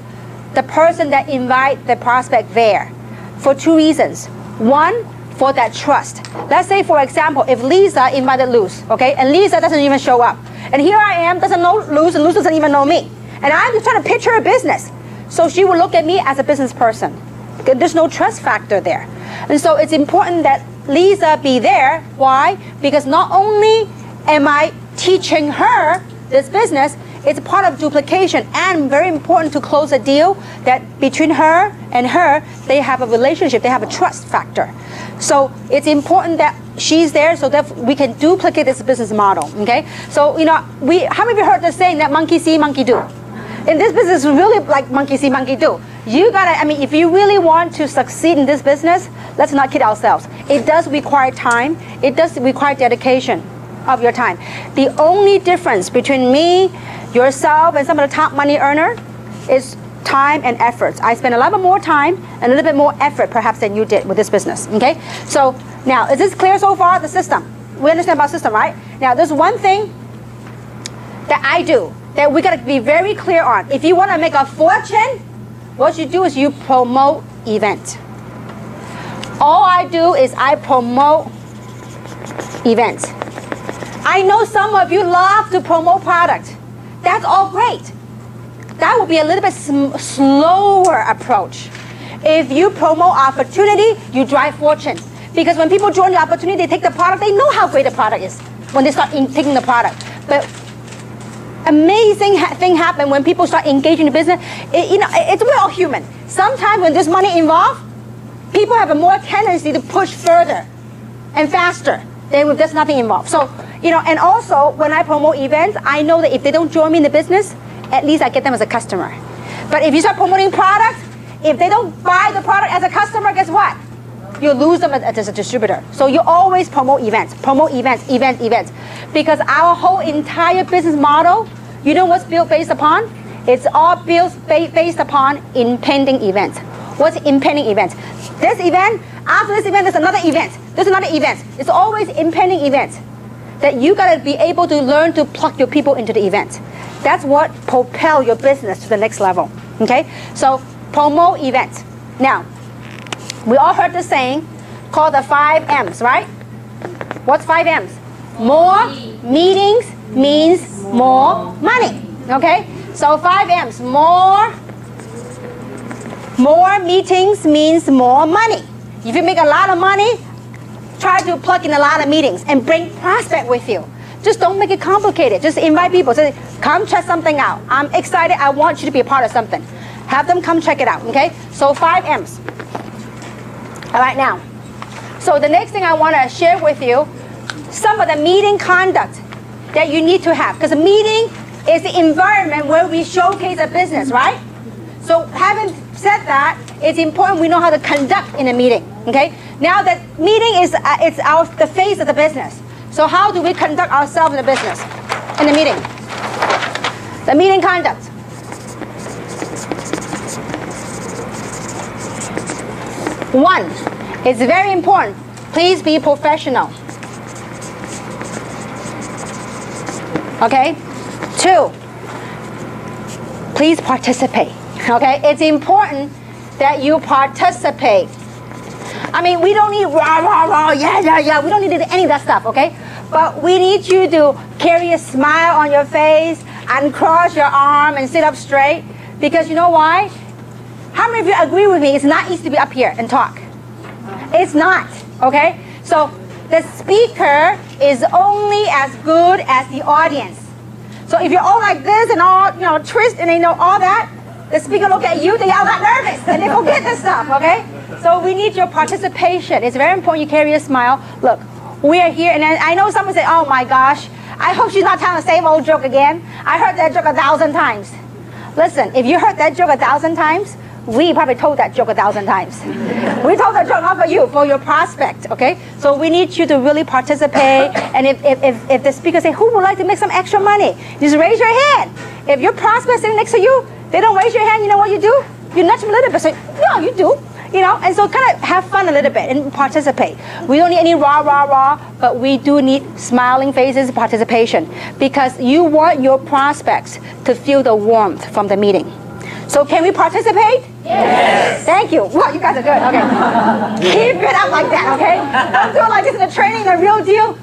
the person that invite the prospect there for two reasons. One, for that trust. Let's say, for example, if Lisa invited Luz, okay, and Lisa doesn't even show up. And here I am, doesn't know Luz, and Luz doesn't even know me. And I'm just trying to pitch her a business. So she will look at me as a business person. There's no trust factor there. And so it's important that Lisa be there. Why? Because not only am I teaching her this business, it's part of duplication and very important to close a deal that between her and her, they have a relationship, they have a trust factor. So it's important that she's there so that we can duplicate this business model, okay? So, how many of you heard the saying that monkey see, monkey do? In this business, it's really like monkey see, monkey do. You gotta, if you really want to succeed in this business, let's not kid ourselves. It does require time. It does require dedication of your time. The only difference between me, yourself, and some of the top money earner is time and effort. I spend a lot more time and a little bit more effort perhaps than you did with this business, okay? So now, is this clear so far, the system? We understand about system, right? Now, there's one thing that I do that we gotta be very clear on. If you wanna make a fortune, what you do is you promote events. All I do is I promote events. I know some of you love to promote product. That's all great. That would be a little bit slower approach. If you promote opportunity, you drive fortune. Because when people join the opportunity, they take the product, they know how great the product is when they start taking the product. But amazing thing happen when people start engaging in business. We're all human. Sometimes when there's money involved, people have a more tendency to push further and faster than if there's nothing involved. So, and also when I promote events, I know that if they don't join me in the business, at least I get them as a customer. But if you start promoting products, if they don't buy the product as a customer, guess what? You lose them as a distributor. So you always promote events, events. Because our whole entire business model, you know what's built based upon? It's all built based upon impending events. What's impending events? This event, after this event, there's another event. There's another event. It's always impending events. that you got to be able to learn to plug your people into the event. That's what propel your business to the next level. Okay? So promote events. Now, we all heard the saying called the 5 M's, right? What's 5 M's? More meetings means more money. Okay? So 5 M's. More meetings means more money. If you make a lot of money, try to plug in a lot of meetings and bring prospect with you. Just don't make it complicated. Just invite people. Say, come check something out. I'm excited. I want you to be a part of something. Have them come check it out, okay? So 5 M's. All right, now. So the next thing I want to share with you, some of the meeting conduct that you need to have. Because a meeting is the environment where we showcase a business, right? So having said that, it's important we know how to conduct in a meeting, okay? Now that meeting is the face of the business. So how do we conduct ourselves in the business, in the meeting? The meeting conduct. One, it's very important. Please be professional. Okay? 2, please participate. Okay? It's important that you participate. I mean, we don't need rah, rah, rah, yeah, yeah, yeah. We don't need any of that stuff, okay? But we need you to carry a smile on your face and cross your arm and sit up straight. Because you know why? How many of you agree with me? It's not easy to be up here and talk. It's not, okay? So the speaker is only as good as the audience. So if you're all like this and all, you know, twist and they know all that, the speaker look at you, they all got nervous and they forget this stuff, okay? So we need your participation. It's very important you carry a smile. Look, we are here, and I know someone say, oh my gosh, I hope she's not telling the same old joke again. I heard that joke 1,000 times. Listen, if you heard that joke 1,000 times, we probably told that joke 1,000 times. We told that joke not for you, for your prospect, okay? So we need you to really participate, and if the speaker say, who would like to make some extra money? Just raise your hand. If your prospect sitting next to you, they don't raise your hand, you know what you do? You nudge them a little bit, say, no, you do. You know, and so kind of have fun a little bit and participate. We don't need any rah, rah, rah, but we do need smiling faces, participation, because you want your prospects to feel the warmth from the meeting. So can we participate? Yes. Thank you. Wow, you guys are good. Okay. Keep it up like that, okay? Don't do it like this in the training, the real deal.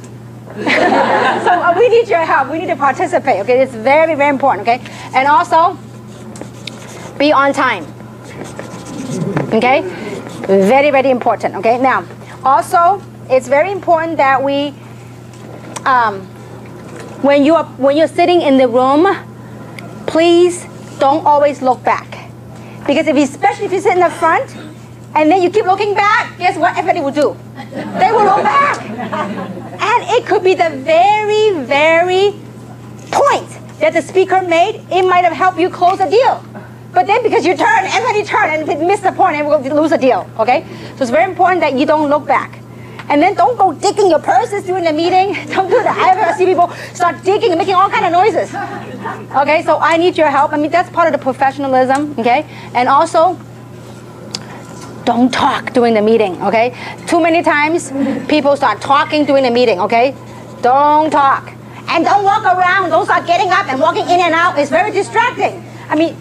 So we need your help. We need to participate, okay? It's very, very important, okay? And also, be on time. Okay? Very, very important. Okay? Now, also, it's very important that we, when you're sitting in the room, please don't always look back. Because especially if you sit in the front, and then you keep looking back, guess what everybody will do? They will look back. And it could be the very, very point that the speaker made. It might have helped you close a deal. But then because you turn, everybody turn, and if it missed the point, and we'll lose a deal, okay? So it's very important that you don't look back. And then don't go digging your purses during the meeting. Don't do that. I ever see people start digging and making all kind of noises. Okay, so I need your help. I mean, that's part of the professionalism, okay? And also, don't talk during the meeting, okay? Too many times, people start talking during the meeting, okay? Don't talk. And don't walk around. Don't start getting up and walking in and out. It's very distracting. I mean,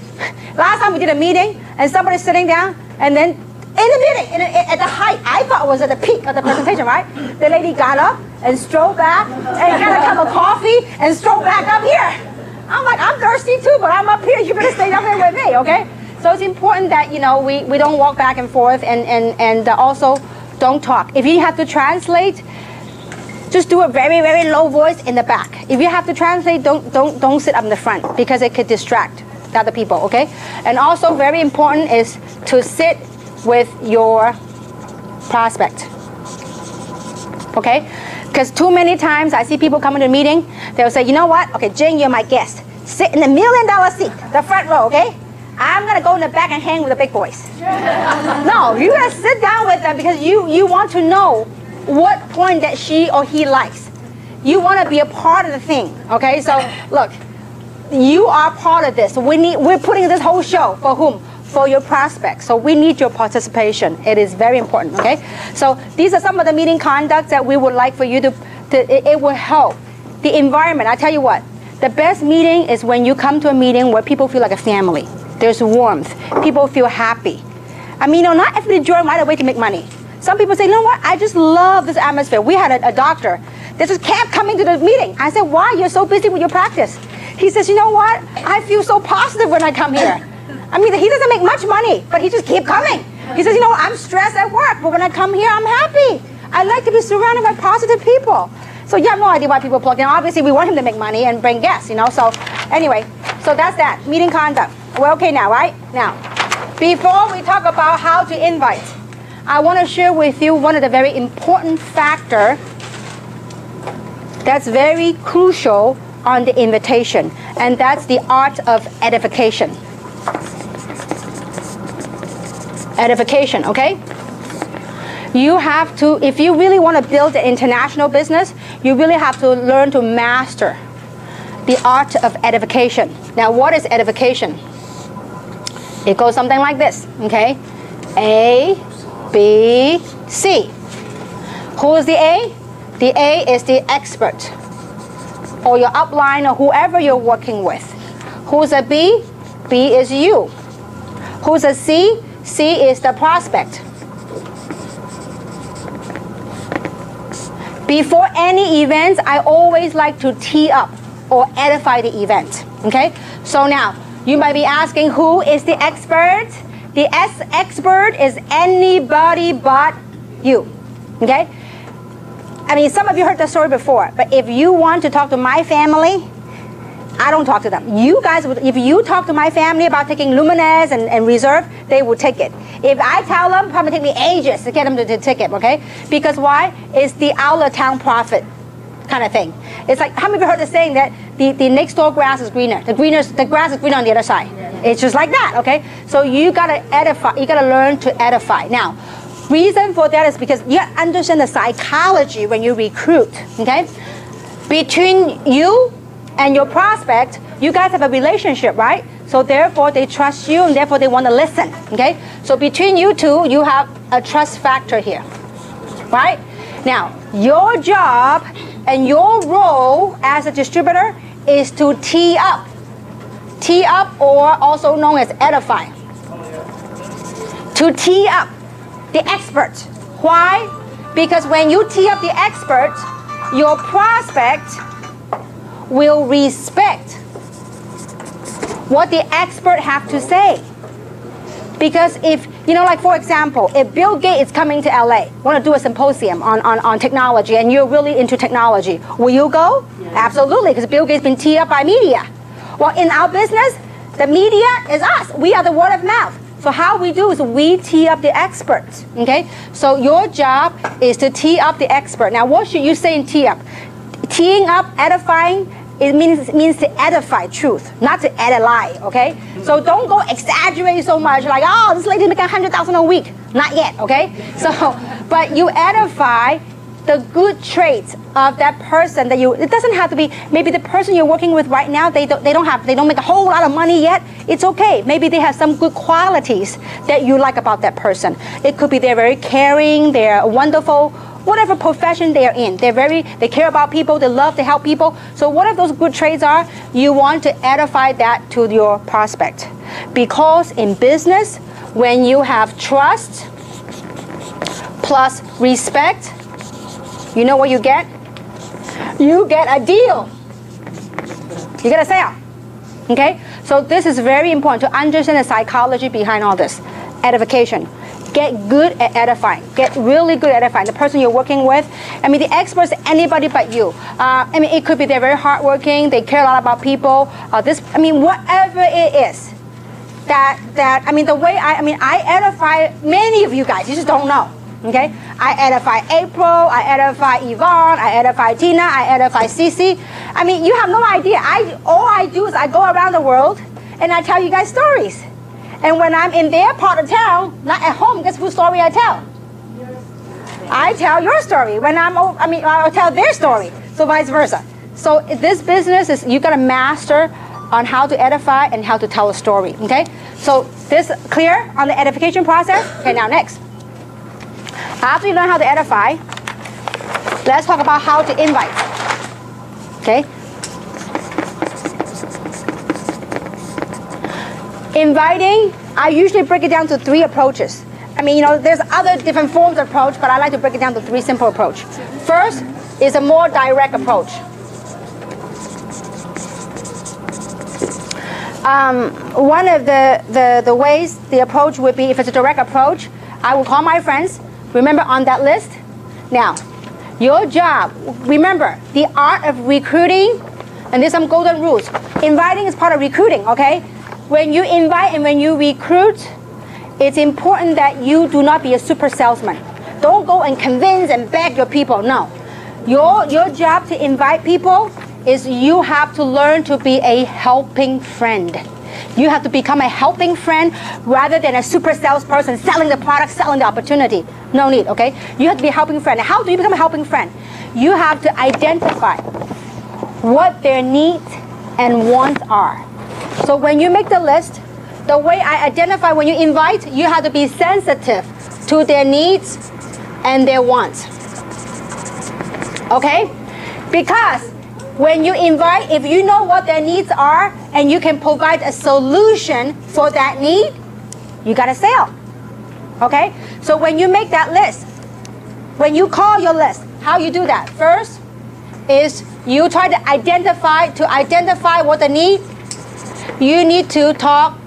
last time we did a meeting, and somebody's sitting down, and then in the meeting, at the height, I thought it was at the peak of the presentation, right? The lady got up and strolled back, and got a cup of coffee, and strolled back up here. I'm like, I'm thirsty too, but I'm up here. You better stay up here with me, okay? So it's important that, you know, we don't walk back and forth, and also don't talk. If you have to translate, just do a very, very low voice in the back. If you have to translate, don't sit up in the front, because it could distract other people, okay? And also very important is to sit with your prospect, okay? Because too many times I see people come into a meeting, they'll say, you know what? Okay, Jane, you're my guest. Sit in the $1 million seat, the front row, okay? I'm gonna go in the back and hang with the big boys. No, you gotta sit down with them, because you want to know what point that she or he likes. You want to be a part of the thing, okay? So look, you are part of this. We're putting this whole show for whom? For your prospects. So we need your participation. It is very important, okay? So these are some of the meeting conducts that we would like for you to it will help the environment, I tell you what, the best meeting is when you come to a meeting where people feel like a family. There's warmth. People feel happy. I mean, not everybody join right away to make money. Some people say, you know what, I just love this atmosphere. We had a doctor that just kept coming to the meeting. I said, why? You're so busy with your practice. He says, you know what, I feel so positive when I come here. I mean, he doesn't make much money, but he just keeps coming. He says, you know, I'm stressed at work, but when I come here, I'm happy. I like to be surrounded by positive people. So you have no idea why people plug in. Obviously, we want him to make money and bring guests, you know. So anyway, so that's that. Meeting conduct. We're okay now, right? Now, before we talk about how to invite, I want to share with you one of the very important factors that's very crucial on the invitation, and that's the art of edification. Edification, okay? You have to, if you really want to build an international business, you really have to learn to master the art of edification. Now, what is edification? It goes something like this, okay? A, B, C. Who is the A? The A is the expert, or your upline, or whoever you're working with. Who's a B? B is you. Who's a C? C is the prospect. Before any events, I always like to tee up or edify the event, okay? So now, you might be asking, who is the expert? The expert is anybody but you, okay? I mean, some of you heard the story before, but if you want to talk to my family, I don't talk to them. You guys, if you talk to my family about taking Luminez and Reserve, they will take it. If I tell them, probably take me ages to get them to take it, okay? Because why? It's the out-of-town profit kind of thing. It's like, how many of you heard the saying that the next door grass is greener? The grass is greener on the other side. It's just like that, okay? So you gotta edify, you gotta learn to edify. Now, reason for that is because you understand the psychology when you recruit, okay? Between you and your prospect, you guys have a relationship, right? So therefore, they trust you, and therefore they want to listen, okay? So between you two, you have a trust factor here, right? Now, your job and your role as a distributor is to tee up, or also known as edify. To tee up the expert. Why? Because when you tee up the expert, your prospect will respect what the expert have to say. Because if, you know, like for example, if Bill Gates is coming to LA, want to do a symposium on technology, and you're really into technology, will you go? Yeah. Absolutely, because Bill Gates has been teed up by media. Well, in our business, the media is us. We are the word of mouth. So how we do is we tee up the experts, okay? So your job is to tee up the expert. Now, what should you say in tee up? Teeing up, edifying, it means to edify truth, not to add a lie, okay? So don't go exaggerate so much, like, oh, this lady making $100,000 a week. Not yet, okay? So, but you edify the good traits of that person that you, it doesn't have to be, maybe the person you're working with right now, they don't make a whole lot of money yet. It's okay. Maybe they have some good qualities that you like about that person. It could be they're very caring, they're wonderful, whatever profession they're in. They care about people, they love to help people. So whatever those good traits are, you want to edify that to your prospect. Because in business, when you have trust plus respect, you know what you get? You get a deal. You get a sale. Okay? So this is very important to understand the psychology behind all this. Edification. Get good at edifying. Get really good at edifying. The person you're working with, I mean, the experts, anybody but you. I mean, it could be they're very hardworking, they care a lot about people. I mean, whatever it is. I mean, the way I edify many of you guys. You just don't know. Okay? I edify April, I edify Yvonne, I edify Tina, I edify Cece. I mean, you have no idea. All I do is I go around the world and I tell you guys stories. And when I'm in their part of town, not at home, guess whose story I tell? I tell your story. When I'll tell their story. So vice versa. So this business is, you gotta master on how to edify and how to tell a story. Okay? So this clear on the edification process? Okay, now next. After you learn how to edify, let's talk about how to invite. Okay? Inviting, I usually break it down to 3 approaches. I mean, there's other different forms of approach, but I like to break it down to 3 simple approach. First is a more direct approach. One of the ways, the approach would be, if it's a direct approach, I will call my friends, remember on that list. Now, your job, remember, the art of recruiting, and there's some golden rules. Inviting is part of recruiting, okay? When you invite and when you recruit, it's important that you do not be a super salesman. Don't go and convince and beg your people, no. Your job to invite people is you have to learn to be a helping friend. You have to become a helping friend rather than a super salesperson selling the product, selling the opportunity. No need, okay? You have to be a helping friend. How do you become a helping friend? You have to identify what their needs and wants are. So when you make the list, the way I identify when you invite, you have to be sensitive to their needs and their wants. Okay? Because when you invite, if you know what their needs are and you can provide a solution for that need, you got a sale. Okay? So when you make that list, when you call your list, how you do that? First is you try to identify what the need. You need to talk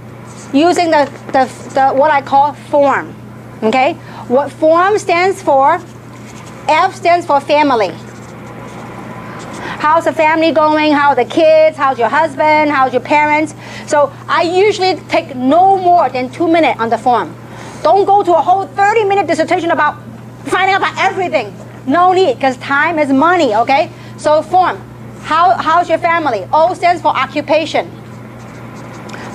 using the what I call form. Okay? What form stands for? F stands for family. How's the family going? How are the kids? How's your husband? How's your parents? So I usually take no more than 2 minutes on the form. Don't go to a whole 30-minute dissertation about finding out about everything. No need, because time is money, okay? So form. How's your family? O stands for occupation.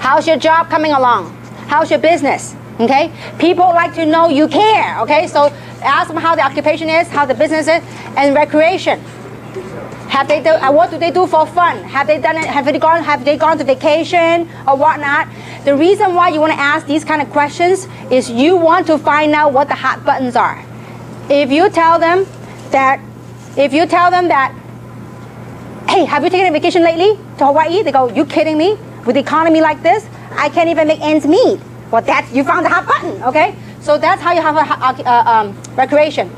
How's your job coming along? How's your business? Okay? People like to know you care, okay? So ask them how the occupation is, how the business is, and recreation. What do they do for fun? Have they gone to vacation or whatnot? The reason why you want to ask these kind of questions is you want to find out what the hot buttons are. If you tell them that, hey, have you taken a vacation lately to Hawaii? They go, you kidding me? With the economy like this, I can't even make ends meet. Well, you found the hot button, okay? So that's how you have a recreation.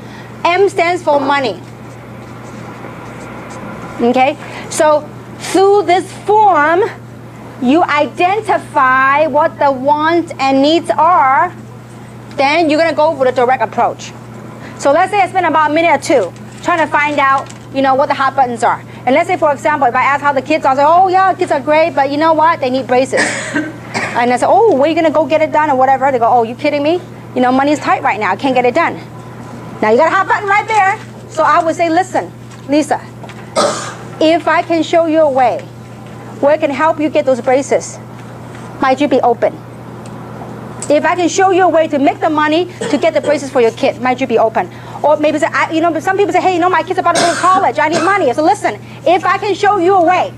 M stands for money. Okay, so through this form, you identify what the wants and needs are, then you're gonna go with a direct approach. So let's say I spend about a minute or 2 trying to find out, what the hot buttons are. And let's say, for example, if I ask how the kids are, I say, oh yeah, kids are great, but you know what? They need braces. And I say, oh, where are you gonna go get it done or whatever? They go, oh, you kidding me? Money's tight right now. I can't get it done. Now you got a hot button right there. So I would say, listen, Lisa, if I can show you a way where I can help you get those braces, might you be open? If I can show you a way to make the money to get the braces for your kid, might you be open? Or maybe say, some people say, hey, my kid's about to go to college, I need money. So listen, if I can show you a way,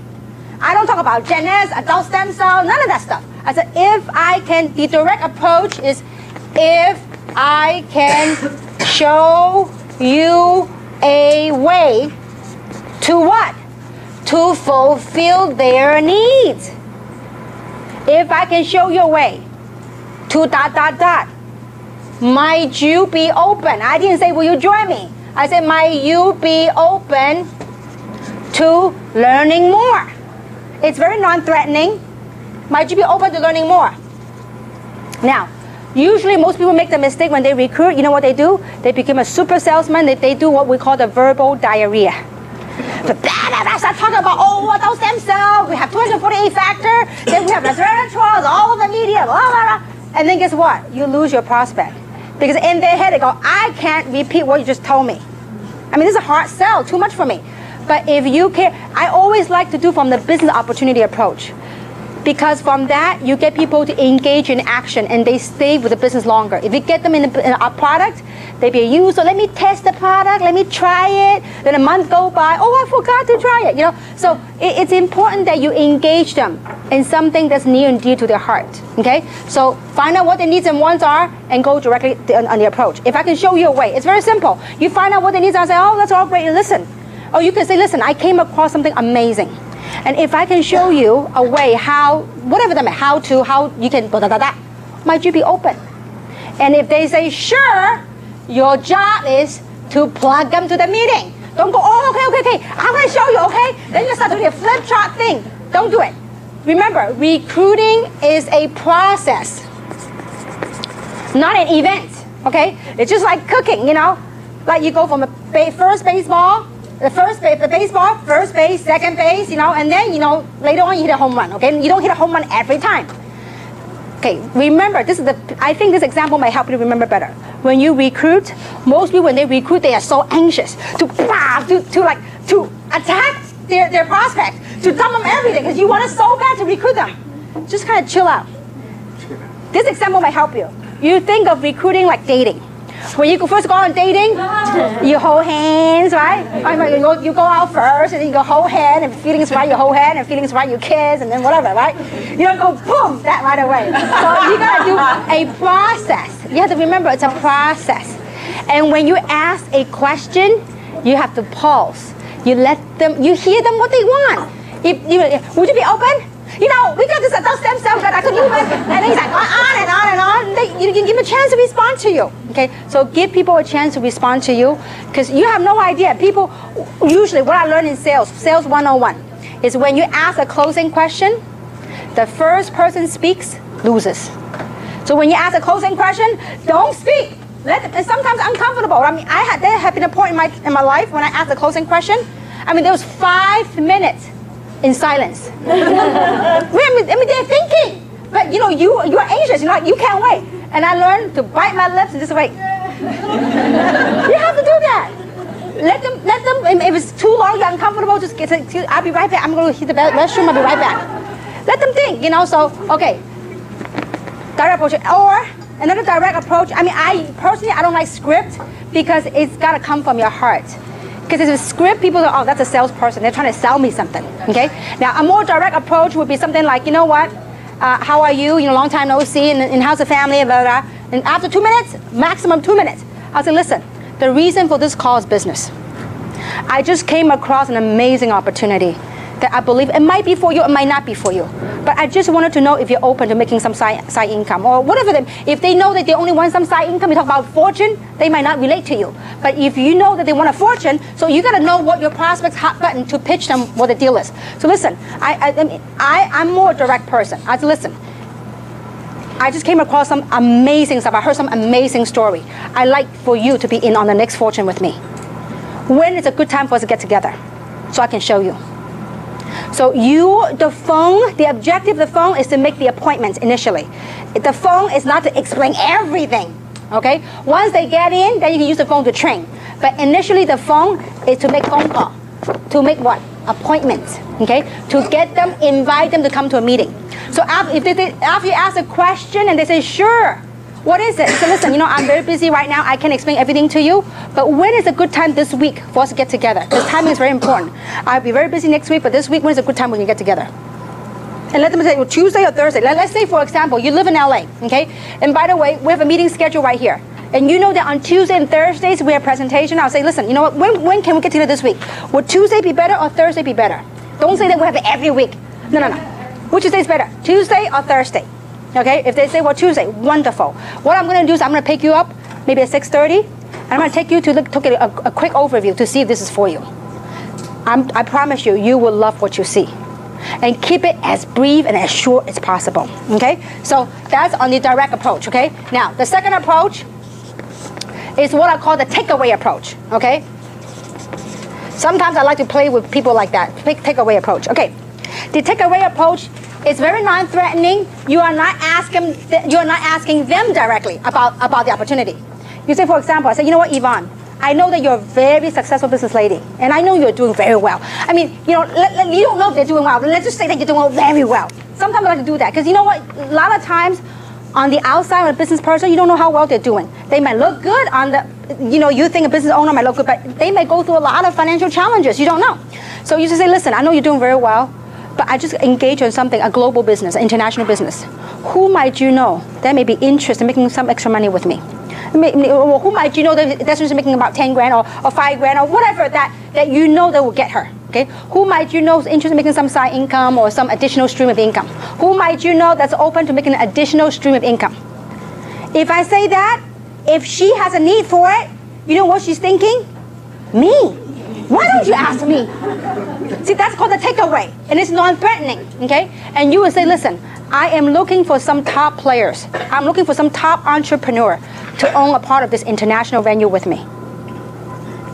I don't talk about genetics, adult stem cell, none of that stuff. I said, if I can, the direct approach is, if I can show you a way to what? To fulfill their needs. If I can show you a way to ... Might you be open? I didn't say, will you join me? I said, might you be open to learning more? It's very non-threatening. Might you be open to learning more? Now, usually most people make the mistake when they recruit. You know what they do? They become a super salesman. They do what we call the verbal diarrhea. But I start talking about, what those stem cells, we have 248 factor, then we have resveratrol, all of the media, blah, blah, blah. And then guess what? You lose your prospect. Because in their head they go, I can't repeat what you just told me. I mean, this is a hard sell, too much for me. But if you care, I always like to do from the business opportunity approach. Because from that, you get people to engage in action and they stay with the business longer. If you get them in a product, they be a user, let me test the product, let me try it. Then a month go by, oh, I forgot to try it. So it's important that you engage them in something that's near and dear to their heart. Okay? So find out what their needs and wants are and go directly on the approach. If I can show you a way, it's very simple. You find out what their needs are and say, oh, that's all great. And listen, Or you can say, listen, I came across something amazing. And if I can show you a way how, whatever them, how you can, might you be open? And if they say, sure, your job is to plug them to the meeting. Don't go, oh, okay, I'm going to show you, okay? Then you start doing a flip chart thing. Don't do it. Remember, recruiting is a process, not an event, okay? It's just like cooking, you know? Like you go from the first baseball, first base, second base, you know, and then, you know, later on you hit a home run, okay? You don't hit a home run every time. Okay, remember, I think this example might help you to remember better. When you recruit, most people when they recruit, they are so anxious to attack their prospect, to dump them everything, because you want it so bad to recruit them. Just kind of chill out. This example might help you. You think of recruiting like dating. When you first go on dating, you hold hands, right? You go out first, and then you go hold hand, and feelings right, you hold hand, and feelings right, you kiss, and then whatever, right? You don't go boom that right away. So you gotta do a process. You have to remember it's a process. And when you ask a question, you have to pause. You hear them what they want. Would you be open? You know, we got this adult stem cell that I could use, and then he's like on and on and on. You give them a chance to respond to you. Okay, so give people a chance to respond to you, because you have no idea. People usually, what I learned in sales 101, is when you ask a closing question, the first person speaks loses. So when you ask a closing question, don't speak. It's sometimes uncomfortable. I mean, there have been a point in my life when I asked a closing question. I mean, there was 5 minutes in silence. I mean, they're thinking, but you know, you're anxious. You're like, you can't wait. And I learned to bite my lips and just wait. You have to do that. Let them. If it's too long, you're uncomfortable. Just I'll be right back. I'm going to hit the restroom. I'll be right back. Let them think. You know. So okay. Direct approach or another direct approach. I mean, I don't like script because it's got to come from your heart. Because if it's a script, people go, oh, that's a salesperson. They're trying to sell me something, okay? Now, a more direct approach would be something like, you know what? How are you? You know, long time no see, and how's the family, blah, blah, blah. And after 2 minutes, maximum 2 minutes, I'll say, listen, the reason for this call is business. I just came across an amazing opportunity that I believe it might be for you, it might not be for you. But I just wanted to know if you're open to making some side income or whatever. If they know that they only want some side income, you talk about fortune, they might not relate to you. But if you know that they want a fortune, so you got to know what your prospect's hot button to pitch them what the deal is. So listen, I'm more a direct person. I said, listen, I just came across some amazing stuff. I heard some amazing story. I'd like for you to be in on the next fortune with me. When is a good time for us to get together so I can show you? So the objective of the phone is to make the appointments initially. The phone is not to explain everything, okay? Once they get in, then you can use the phone to train. But initially the phone is to make phone call. To make what? Appointments, okay? To get them, invite them to come to a meeting. So after you ask a question and they say, sure, what is it? So listen, you know, I'm very busy right now. I can't explain everything to you. But when is a good time this week for us to get together? Because timing is very important. I'll be very busy next week, but this week, when is a good time we can get together? And let them say, well, Tuesday or Thursday. Let's say, for example, you live in LA, okay? And by the way, we have a meeting scheduled right here. And you know that on Tuesday and Thursdays, we have a presentation. I'll say, listen, you know what? When can we get together this week? Would Tuesday be better or Thursday be better? Don't say that we have it every week. No. Which day is better? Tuesday or Thursday? Okay, if they say, well, Tuesday, wonderful. What I'm going to do is I'm going to pick you up maybe at 6:30, and I'm going to take you to look at a quick overview to see if this is for you. I promise you, you will love what you see. And keep it as brief and as short as possible, okay? So that's on the direct approach, okay? Now, the second approach is what I call the takeaway approach, okay? Sometimes I like to play with people like that, takeaway approach. Okay, the takeaway approach is very non-threatening. You are not asking them directly about the opportunity. You say, for example, I say, you know what, Yvonne, I know that you're a very successful business lady, and I know you're doing very well. I mean, you know, you don't know if they're doing well, but let's just say that you're doing very well. Sometimes I like to do that, because you know what, a lot of times on the outside of a business person, you don't know how well they're doing. They might look good on the, you know, you think a business owner might look good, but they may go through a lot of financial challenges. You don't know. So you just say, listen, I know you're doing very well, but I just engage in something, a global business, an international business. Who might you know that may be interested in making some extra money with me? Who might you know that person is making about 10 grand or 5 grand or whatever that you know that will get her? Okay? Who might you know is interested in making some side income or some additional stream of income? Who might you know that's open to making an additional stream of income? If I say that, if she has a need for it, you know what she's thinking? Me. Why don't you ask me? See, that's called a takeaway, and it's non-threatening, okay? And you would say, listen, I am looking for some top players. I'm looking for some top entrepreneur to own a part of this international venue with me.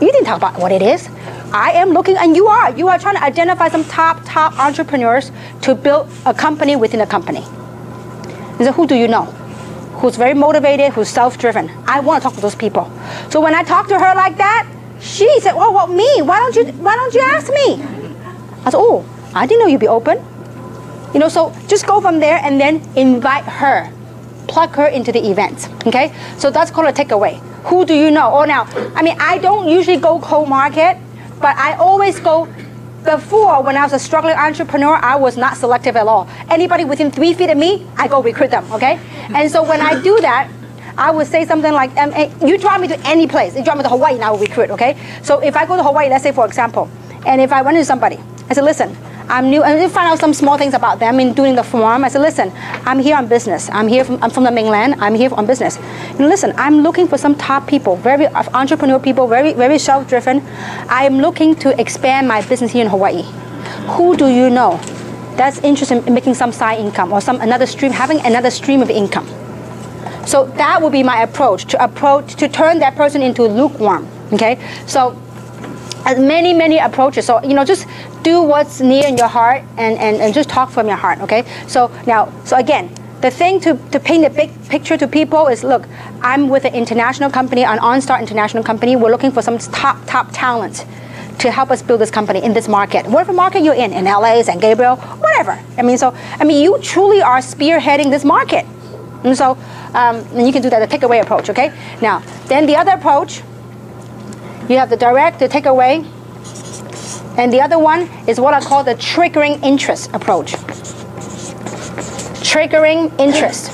You didn't talk about what it is. I am looking, and you are trying to identify some top entrepreneurs to build a company within a company. So who do you know? Who's very motivated, who's self-driven? I want to talk to those people. So when I talk to her like that, she said, "Oh, well, me? Why don't you ask me?" I said, "Oh, I didn't know you'd be open." You know, so just go from there and then invite her, plug her into the event. Okay, so that's called a takeaway. Who do you know? Oh, now, I mean, I don't usually go cold market, but I always go. Before, when I was a struggling entrepreneur, I was not selective at all. Anybody within 3 feet of me, I go recruit them. Okay, and so when I do that, I would say something like, you drive me to any place. You drive me to Hawaii and I will recruit, okay? So if I go to Hawaii, let's say for example, and if I run into somebody, I said, listen, I'm new, and I find out some small things about them in doing the form. I said, listen, I'm here on business. I'm from the mainland. I'm here on business. And listen, I'm looking for some top people, very entrepreneur people, very self-driven. I'm looking to expand my business here in Hawaii. Who do you know that's interested in making some side income or having another stream of income? So that would be my approach to turn that person into lukewarm. Okay, so many approaches. So just do what's near in your heart and just talk from your heart. Okay, so again, the thing to paint the big picture to people is, look, I'm with an international company, an OnStar international company. We're looking for some top talent to help us build this company in this market, whatever market you're in LA, San Gabriel, whatever. I mean, you truly are spearheading this market. And so, and you can do that, the takeaway approach, okay? Now, then the other approach, you have the direct, the takeaway, and the other one is what I call the triggering interest approach. Triggering interest.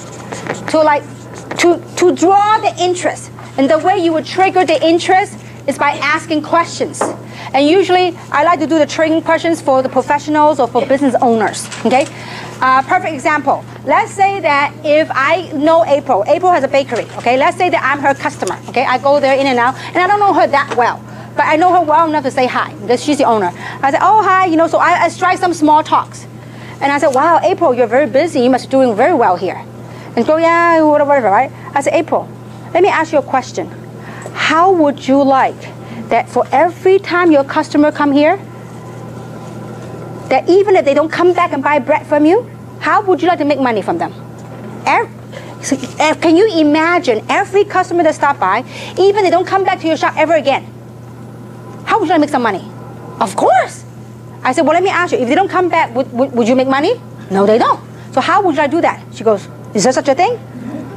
To draw the interest. And the way you would trigger the interest is by asking questions. And usually, I like to do the triggering questions for the professionals or for business owners, okay? Perfect example. Let's say that if I know April has a bakery, okay? Let's say that I'm her customer, okay? I go there in and out, and I don't know her that well, but I know her well enough to say hi, because she's the owner. I say, oh, hi, so I strike some small talks. And I said, wow, April, you're very busy. You must be doing very well here. And go, yeah, whatever, right? I said, April, let me ask you a question. How would you like that for every time your customer come here, that even if they don't come back and buy bread from you, how would you like to make money from them? Can you imagine every customer that stop by, even if they don't come back to your shop ever again, how would you like to make some money? Of course. I said, well, let me ask you, if they don't come back, would you make money? No, they don't. So how would you like to do that? She goes, is there such a thing?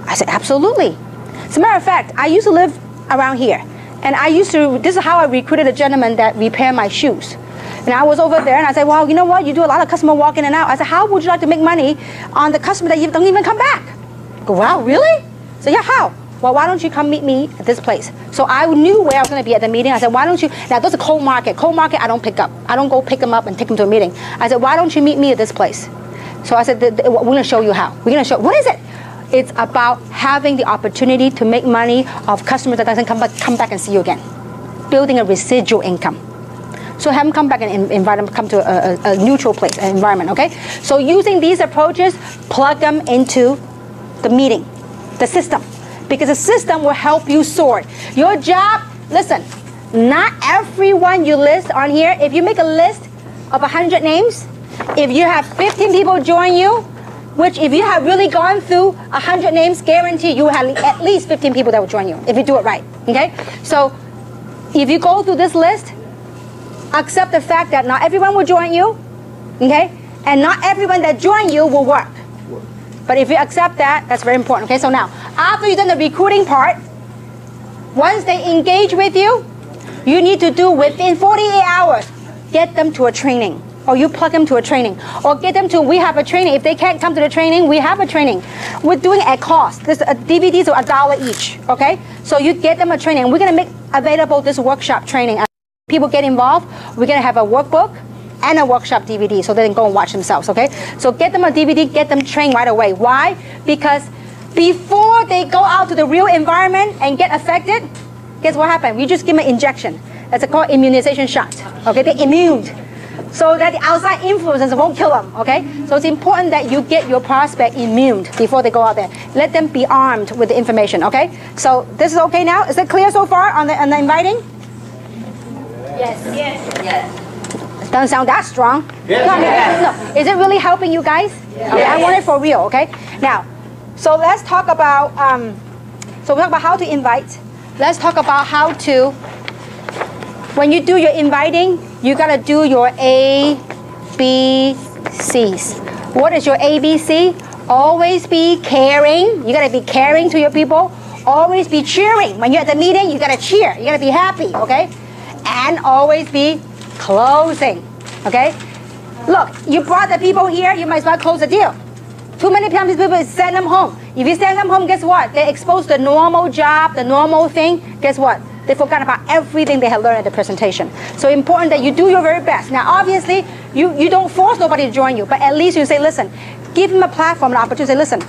I said, absolutely. As a matter of fact, I used to live around here. And this is how I recruited a gentleman that repaired my shoes. And I was over there and I said, well, you know what? You do a lot of customer walk in and out. I said, how would you like to make money on the customer that you don't even come back? I go, wow, really? So yeah, how? Well, why don't you come meet me at this place? So I knew where I was going to be at the meeting. I said, why don't you, now those are cold market. Cold market, I don't pick up. I don't go pick them up and take them to a meeting. I said, why don't you meet me at this place? So I said, we're going to show you how. We're going to show, what is it? It's about having the opportunity to make money of customers that doesn't come back and see you again. Building a residual income. So have them come back and invite them to come to a neutral place, an environment, okay? So using these approaches, plug them into the meeting, the system. Because the system will help you sort. Your job, listen, not everyone you list on here, if you make a list of 100 names, if you have 15 people join you, which if you have really gone through 100 names, guarantee you will have at least 15 people that will join you, if you do it right, okay? So if you go through this list, accept the fact that not everyone will join you, okay? And not everyone that join you will work. But if you accept that, that's very important, okay? So now, after you've done the recruiting part, once they engage with you, you need to do within 48 hours, get them to a training. or you plug them to a training, or get them to, we have a training. If they can't come to the training, we have a training. We're doing it at cost. This DVDs are $1 each, okay? So you get them a training. We're gonna make available this workshop training. People get involved, we're gonna have a workbook and a workshop DVD so they can go and watch themselves, okay? So get them a DVD, get them trained right away. Why? Because before they go out to the real environment and get affected, guess what happened? We just give them an injection. That's called immunization shot, okay? They're immune. So that the outside influences won't kill them, okay? So it's important that you get your prospect immune before they go out there. Let them be armed with the information, okay? So this is okay now? Is it clear so far on the inviting? Yes. Yes. Yes. It doesn't sound that strong. Yes. No. Is it really helping you guys? Yes. Okay, I want it for real, okay? Now, so let's talk about, so we talk about how to invite. Let's talk about how to, when you do your inviting, you gotta do your ABCs. What is your ABC? Always be caring. You gotta be caring to your people. Always be cheering. When you're at the meeting, you gotta cheer. You gotta be happy, okay? And always be closing, okay? Look, you brought the people here, you might as well close the deal. Too many times these people send them home. If you send them home, guess what? They're exposed to the normal job, the normal thing. Guess what? They forgot about everything they had learned at the presentation. So important that you do your very best. Now, obviously, you don't force nobody to join you, but at least you say, listen, give them a platform, an opportunity. Say, listen,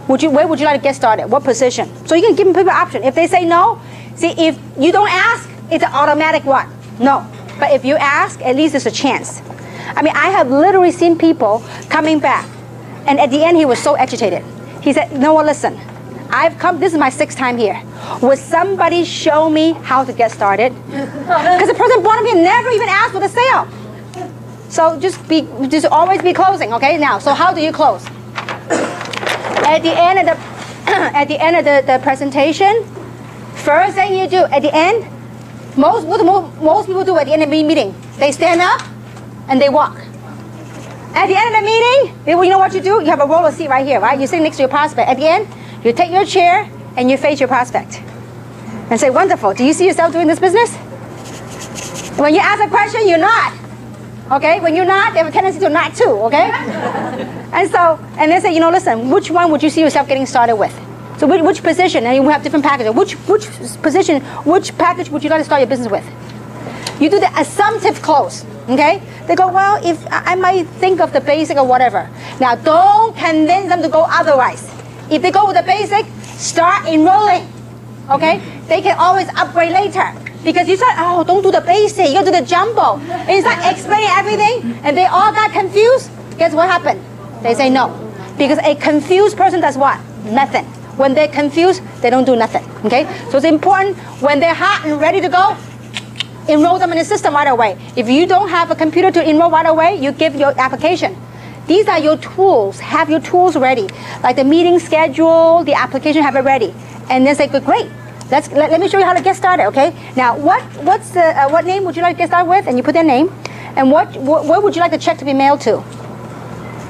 where would you like to get started? What position? So you can give them people an option. If they say no, see, if you don't ask, it's an automatic what? No. But if you ask, at least there's a chance. I mean, I have literally seen people coming back, and at the end, he was so agitated. He said, you know what, listen, I've come, this is my 6th time here. Would somebody show me how to get started? Because the person brought him here never even asked for the sale. So just always be closing, okay? Now, so how do you close? At the end of the presentation, first thing you do at the end, most people do at the end of the meeting, they stand up and they walk. At the end of the meeting, you know what you do? You have a roller seat right here, right? You sit next to your prospect. At the end, you take your chair and you face your prospect and say, wonderful, do you see yourself doing this business? When you ask a question, you nod. Okay, when you nod, they have a tendency to nod too, okay? and they say, you know, listen, which one would you see yourself getting started with? So which position, and we have different packages. Which position, which package would you like to start your business with? You do the assumptive close, okay? They go, well, if I might think of the basic or whatever. Now, don't convince them to go otherwise. If they go with the basic, start enrolling, okay? They can always upgrade later. Because you said, oh, don't do the basic, you gotta do the jumbo. And you start explaining everything, and they all got confused. Guess what happened? They say no. Because a confused person does what? Nothing. When they're confused, they don't do nothing, okay? So it's important, when they're hot and ready to go, enroll them in the system right away. If you don't have a computer to enroll right away, you give your application. These are your tools. Have your tools ready. Like the meeting schedule, the application, have it ready. And then say, great. Let me show you how to get started, okay? Now, what name would you like to get started with? And you put their name. And where would you like the check to be mailed to?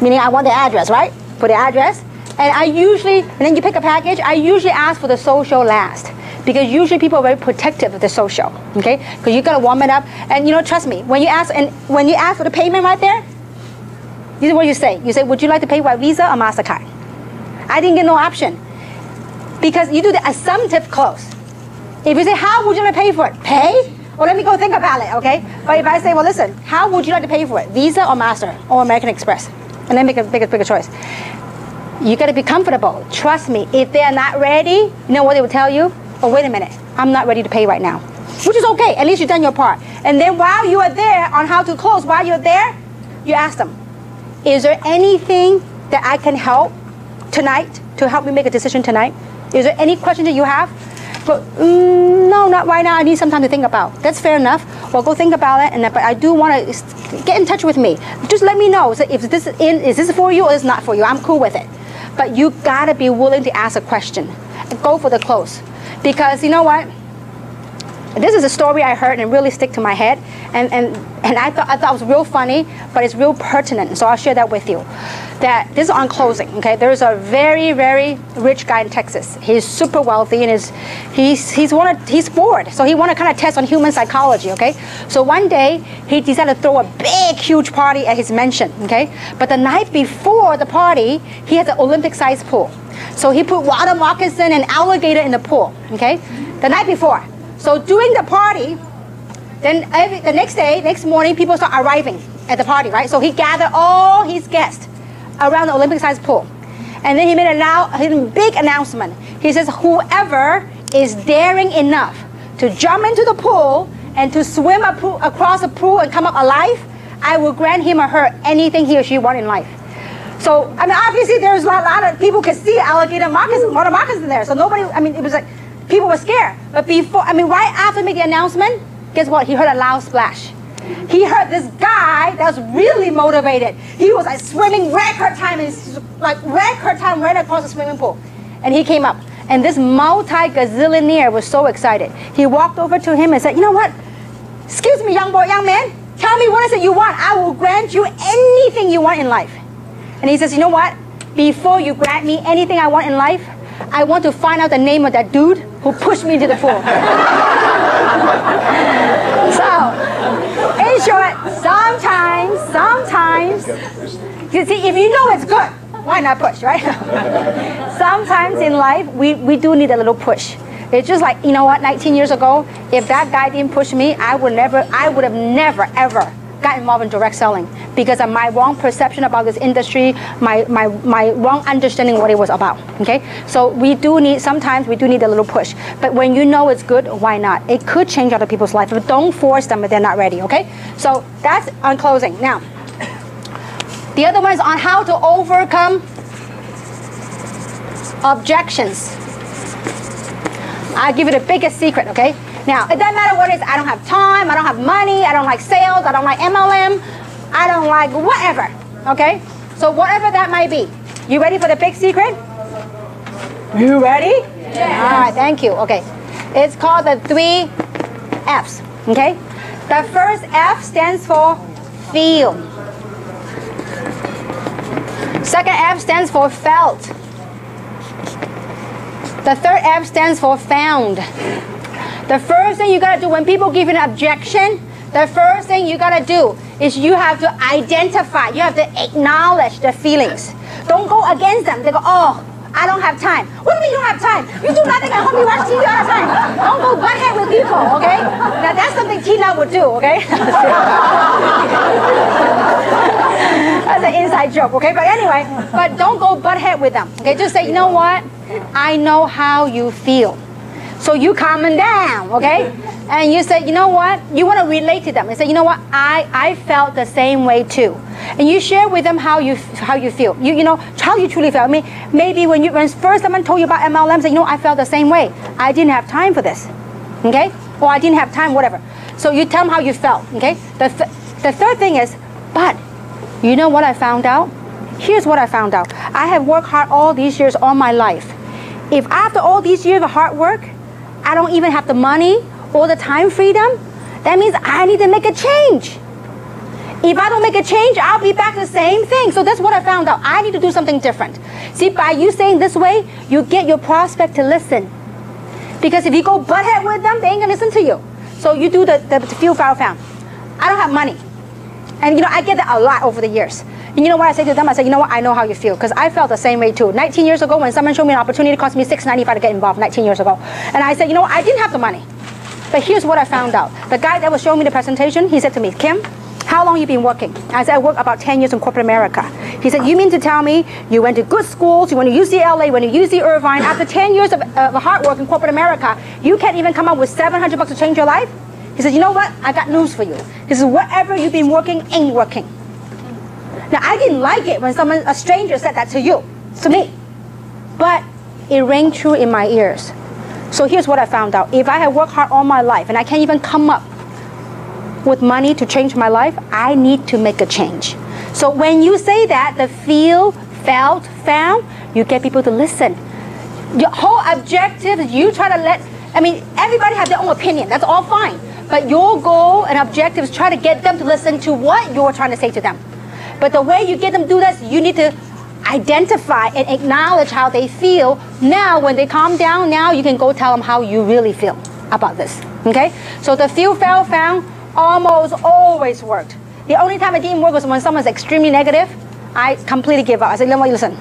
Meaning I want the address, right? Put the address. And then you pick a package. I usually ask for the social last. Because usually people are very protective of the social, okay? Because you gotta warm it up. And you know, trust me, when you ask for the payment right there, this is what you say. You say, would you like to pay by Visa or MasterCard? I didn't get no option. Because you do the assumptive close. If you say, how would you like to pay for it? Pay? Well, let me go think about it, okay? But if I say, well, listen, how would you like to pay for it? Visa or Master or American Express? And then make a bigger choice. You gotta be comfortable. Trust me, if they're not ready, you know what they will tell you? Oh, wait a minute, I'm not ready to pay right now. Which is okay, at least you've done your part. And then while you are there on how to close, while you're there, you ask them, is there anything that I can help tonight to help me make a decision tonight? Is there any question that you have? But no, not right now. I need some time to think about. That's fair enough. Well, go think about it. But I do want to get in touch with me. Just let me know. So if this is this for you or is not for you? I'm cool with it. But you gotta be willing to ask a question and go for the close. Because you know what? This is a story I heard and it really stick to my head, and I thought it was real funny, but it's real pertinent. So I'll share that with you. That this is on closing. Okay, there's a very, very rich guy in Texas. He's super wealthy, and he's bored, so he wanted to kind of test on human psychology. Okay, so one day he decided to throw a big, huge party at his mansion. Okay, but the night before the party, he had an Olympic-sized pool. So he put water moccasin and alligator in the pool. Okay, the night before. So during the party, then the next morning, people start arriving at the party, right? So he gathered all his guests around the Olympic-sized pool. And then he made a big announcement. He says, whoever is daring enough to jump into the pool and to swim across the pool and come up alive, I will grant him or her anything he or she wants in life. So, I mean, obviously there's a lot of people could see alligator water moccasins there. So nobody, I mean, it was like, people were scared. But before, I mean, right after he made the announcement, guess what? He heard a loud splash. He heard this guy that was really motivated. He was like swimming record time right across the swimming pool. And he came up. And this multi-gazillionaire was so excited. He walked over to him and said, you know what? Excuse me, young man. Tell me what is it you want. I will grant you anything you want in life. And he says, you know what? Before you grant me anything I want in life, I want to find out the name of that dude who pushed me into the pool. So, in short, sometimes, you see, if you know it's good, why not push, right? Sometimes in life, we do need a little push. It's just like, you know what, 19 years ago, if that guy didn't push me, I would have never, ever got involved in direct selling because of my wrong perception about this industry, my wrong understanding what it was about, okay? So sometimes we do need a little push. But when you know it's good, why not? It could change other people's life, but don't force them if they're not ready, okay? So that's on closing. Now, the other one is on how to overcome objections. I'll give you the biggest secret, okay? Now, it doesn't matter what it is. I don't have time, I don't have money, I don't like sales, I don't like MLM, I don't like whatever, okay? So whatever that might be. You ready for the big secret? You ready? Yeah. All right, thank you. Okay. It's called the 3 F's, okay? The first F stands for feel. Second F stands for felt. The third F stands for found. The first thing you gotta do when people give you an objection, the first thing you gotta do is you have to identify, you have to acknowledge the feelings. Don't go against them. They go, oh, I don't have time. What do you mean you don't have time? You do nothing at home, you watch TV all the time. Don't go butt head with people, okay? Now that's something Tina would do, okay? That's an inside joke, okay? But anyway, but don't go butt head with them, okay? Just say, you know what? I know how you feel. So you calm them down, okay? And you say, you know what? You want to relate to them. And say, you know what? I felt the same way too. And you share with them how you feel. You know how you truly feel. I mean, maybe when first someone told you about MLM, say, you know, I felt the same way. I didn't have time for this, okay? Or I didn't have time, whatever. So you tell them how you felt, okay? The third thing is, but you know what I found out? Here's what I found out. I have worked hard all these years, all my life. If after all these years of hard work, I don't even have the money or the time freedom, that means I need to make a change. If I don't make a change, I'll be back to the same thing. So that's what I found out. I need to do something different. See, by you saying this way, you get your prospect to listen. Because if you go butt head with them, they ain't gonna listen to you. So you do the feel, found. I don't have money. And you know, I get that a lot over the years. And you know what I say to them? I say, you know what? I know how you feel. Because I felt the same way too. 19 years ago, when someone showed me an opportunity, it cost me $6.95 to get involved 19 years ago. And I said, you know what? I didn't have the money. But here's what I found out. The guy that was showing me the presentation, he said to me, Kim, how long you been working? I said, I worked about 10 years in corporate America. He said, you mean to tell me you went to good schools, you went to UCLA, you went to UC Irvine, after 10 years of hard work in corporate America, you can't even come up with $700 to change your life? He said, you know what? I got news for you. He said, whatever you've been working ain't working. Now, I didn't like it when a stranger said that to me. But it rang true in my ears. So here's what I found out. If I had worked hard all my life and I can't even come up with money to change my life, I need to make a change. So when you say that, the feel, felt, found, you get people to listen. Your whole objective is you try to let I mean, everybody has their own opinion. That's all fine. But your goal and objective is try to get them to listen to what you're trying to say to them. But the way you get them to do this, you need to identify and acknowledge how they feel. Now, when they calm down, now you can go tell them how you really feel about this. Okay? So the feel, fail, found almost always worked. The only time it didn't work was when someone's extremely negative. I completely give up. I said, listen,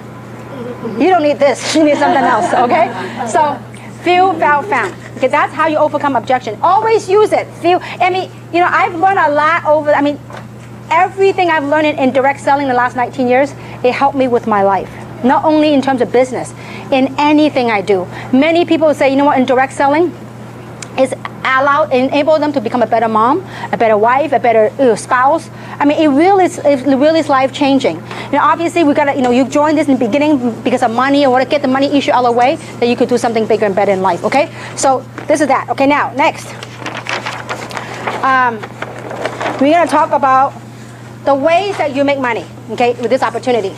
you don't need this. You need something else. Okay? So feel, fail, found. Okay, that's how you overcome objection. Always use it. Feel. I mean, I've learned a lot over. I mean, everything I've learned in direct selling the last 19 years, it helped me with my life. Not only in terms of business, in anything I do. Many people say, in direct selling, it's enable them to become a better mom, a better wife, a better spouse. I mean, it really is life changing. Obviously, we gotta, you joined this in the beginning because of money, or want to get the money issue out of the way, that you could do something bigger and better in life. Okay, so this is that. Okay, now next, we're gonna talk about the ways that you make money. Okay, with this opportunity,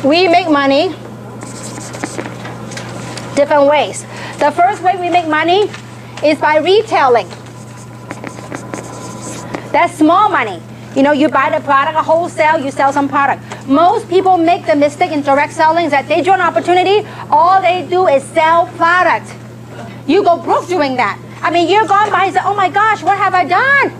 we make money different ways. The first way we make money is by retailing. That's small money. You buy the product, a wholesale, you sell some product. Most people make the mistake in direct selling is that they join an opportunity, all they do is sell product. You go broke doing that. I mean, you're gone by and say, oh my gosh, what have I done?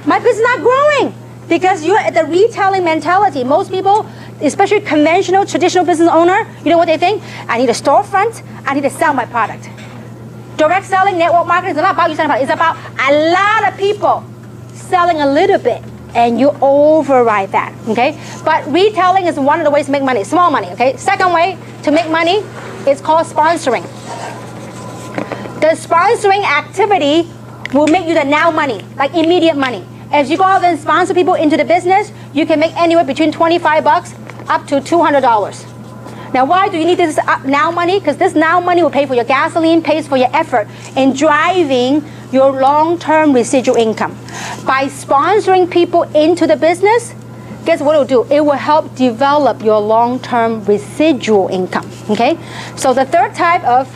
My business is not growing. Because you're at the retailing mentality. Most people, especially conventional, traditional business owner, you know what they think? I need a storefront, I need to sell my product. Direct selling, network marketing is not about you selling product. It's about a lot of people selling a little bit, and you override that, okay? But retailing is one of the ways to make money, small money, okay? Second way to make money is called sponsoring. The sponsoring activity will make you the now money, like immediate money. As you go out and sponsor people into the business, you can make anywhere between $25 up to $200. Now, why do you need this now money? Because this now money will pay for your gasoline, pays for your effort in driving your long-term residual income. By sponsoring people into the business, guess what it will do? It will help develop your long-term residual income, okay? So the third type of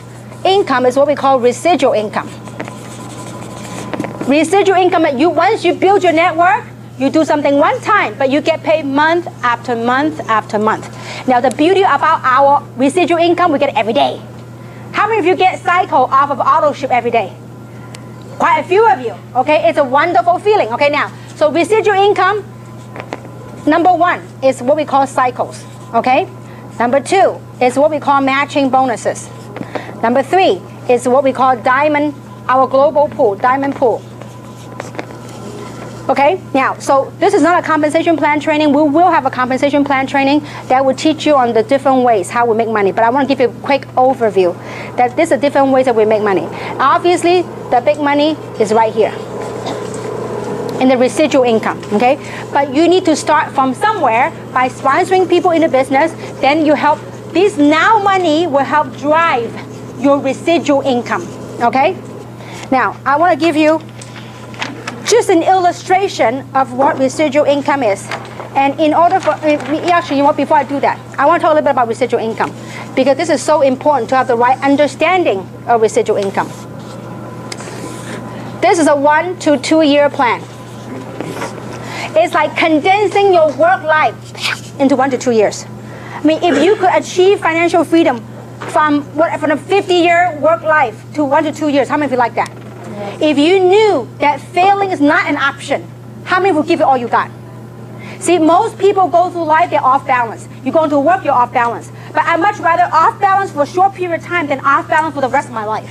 income is what we call residual income. Residual income, once you build your network, you do something one time, but you get paid month after month after month. Now, the beauty about our residual income, we get it every day. How many of you get cycle off of auto ship every day? Quite a few of you, okay? It's a wonderful feeling, okay? Now, so residual income, number one is what we call cycles, okay? Number two is what we call matching bonuses. Number three is what we call diamond, our global pool, diamond pool. Okay, now, so this is not a compensation plan training. We will have a compensation plan training that will teach you on the different ways how we make money. But I want to give you a quick overview that these are different ways that we make money. Obviously, the big money is right here in the residual income, okay? But you need to start from somewhere by sponsoring people in the business. Then you help, this now money will help drive your residual income, okay? Now, I want to give you just an illustration of what residual income is. And in order for, actually, before I do that, I want to talk a little bit about residual income, because this is so important to have the right understanding of residual income. This is a 1 to 2 year plan. It's like condensing your work life into 1 to 2 years. I mean, if you could achieve financial freedom from a 50-year work life to 1 to 2 years, how many of you like that? If you knew that failing is not an option, how many would give it all you got? See, most people go through life, they're off balance. You go into work, you're off balance. But I'd much rather off balance for a short period of time than off balance for the rest of my life.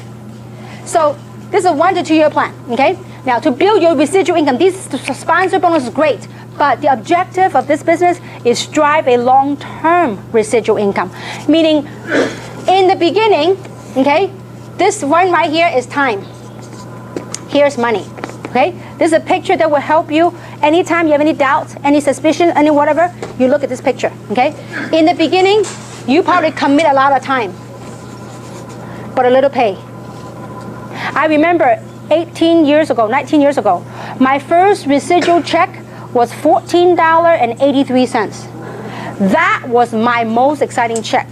So this is a 1 to 2 year plan, okay? Now, to build your residual income, these sponsor bonus is great, but the objective of this business is drive a long-term residual income. Meaning, in the beginning, okay, this one right here is time. Here's money, okay? This is a picture that will help you anytime you have any doubts, any suspicion, any whatever, you look at this picture, okay? In the beginning, you probably commit a lot of time, but a little pay. I remember 19 years ago, my first residual check was $14.83. That was my most exciting check.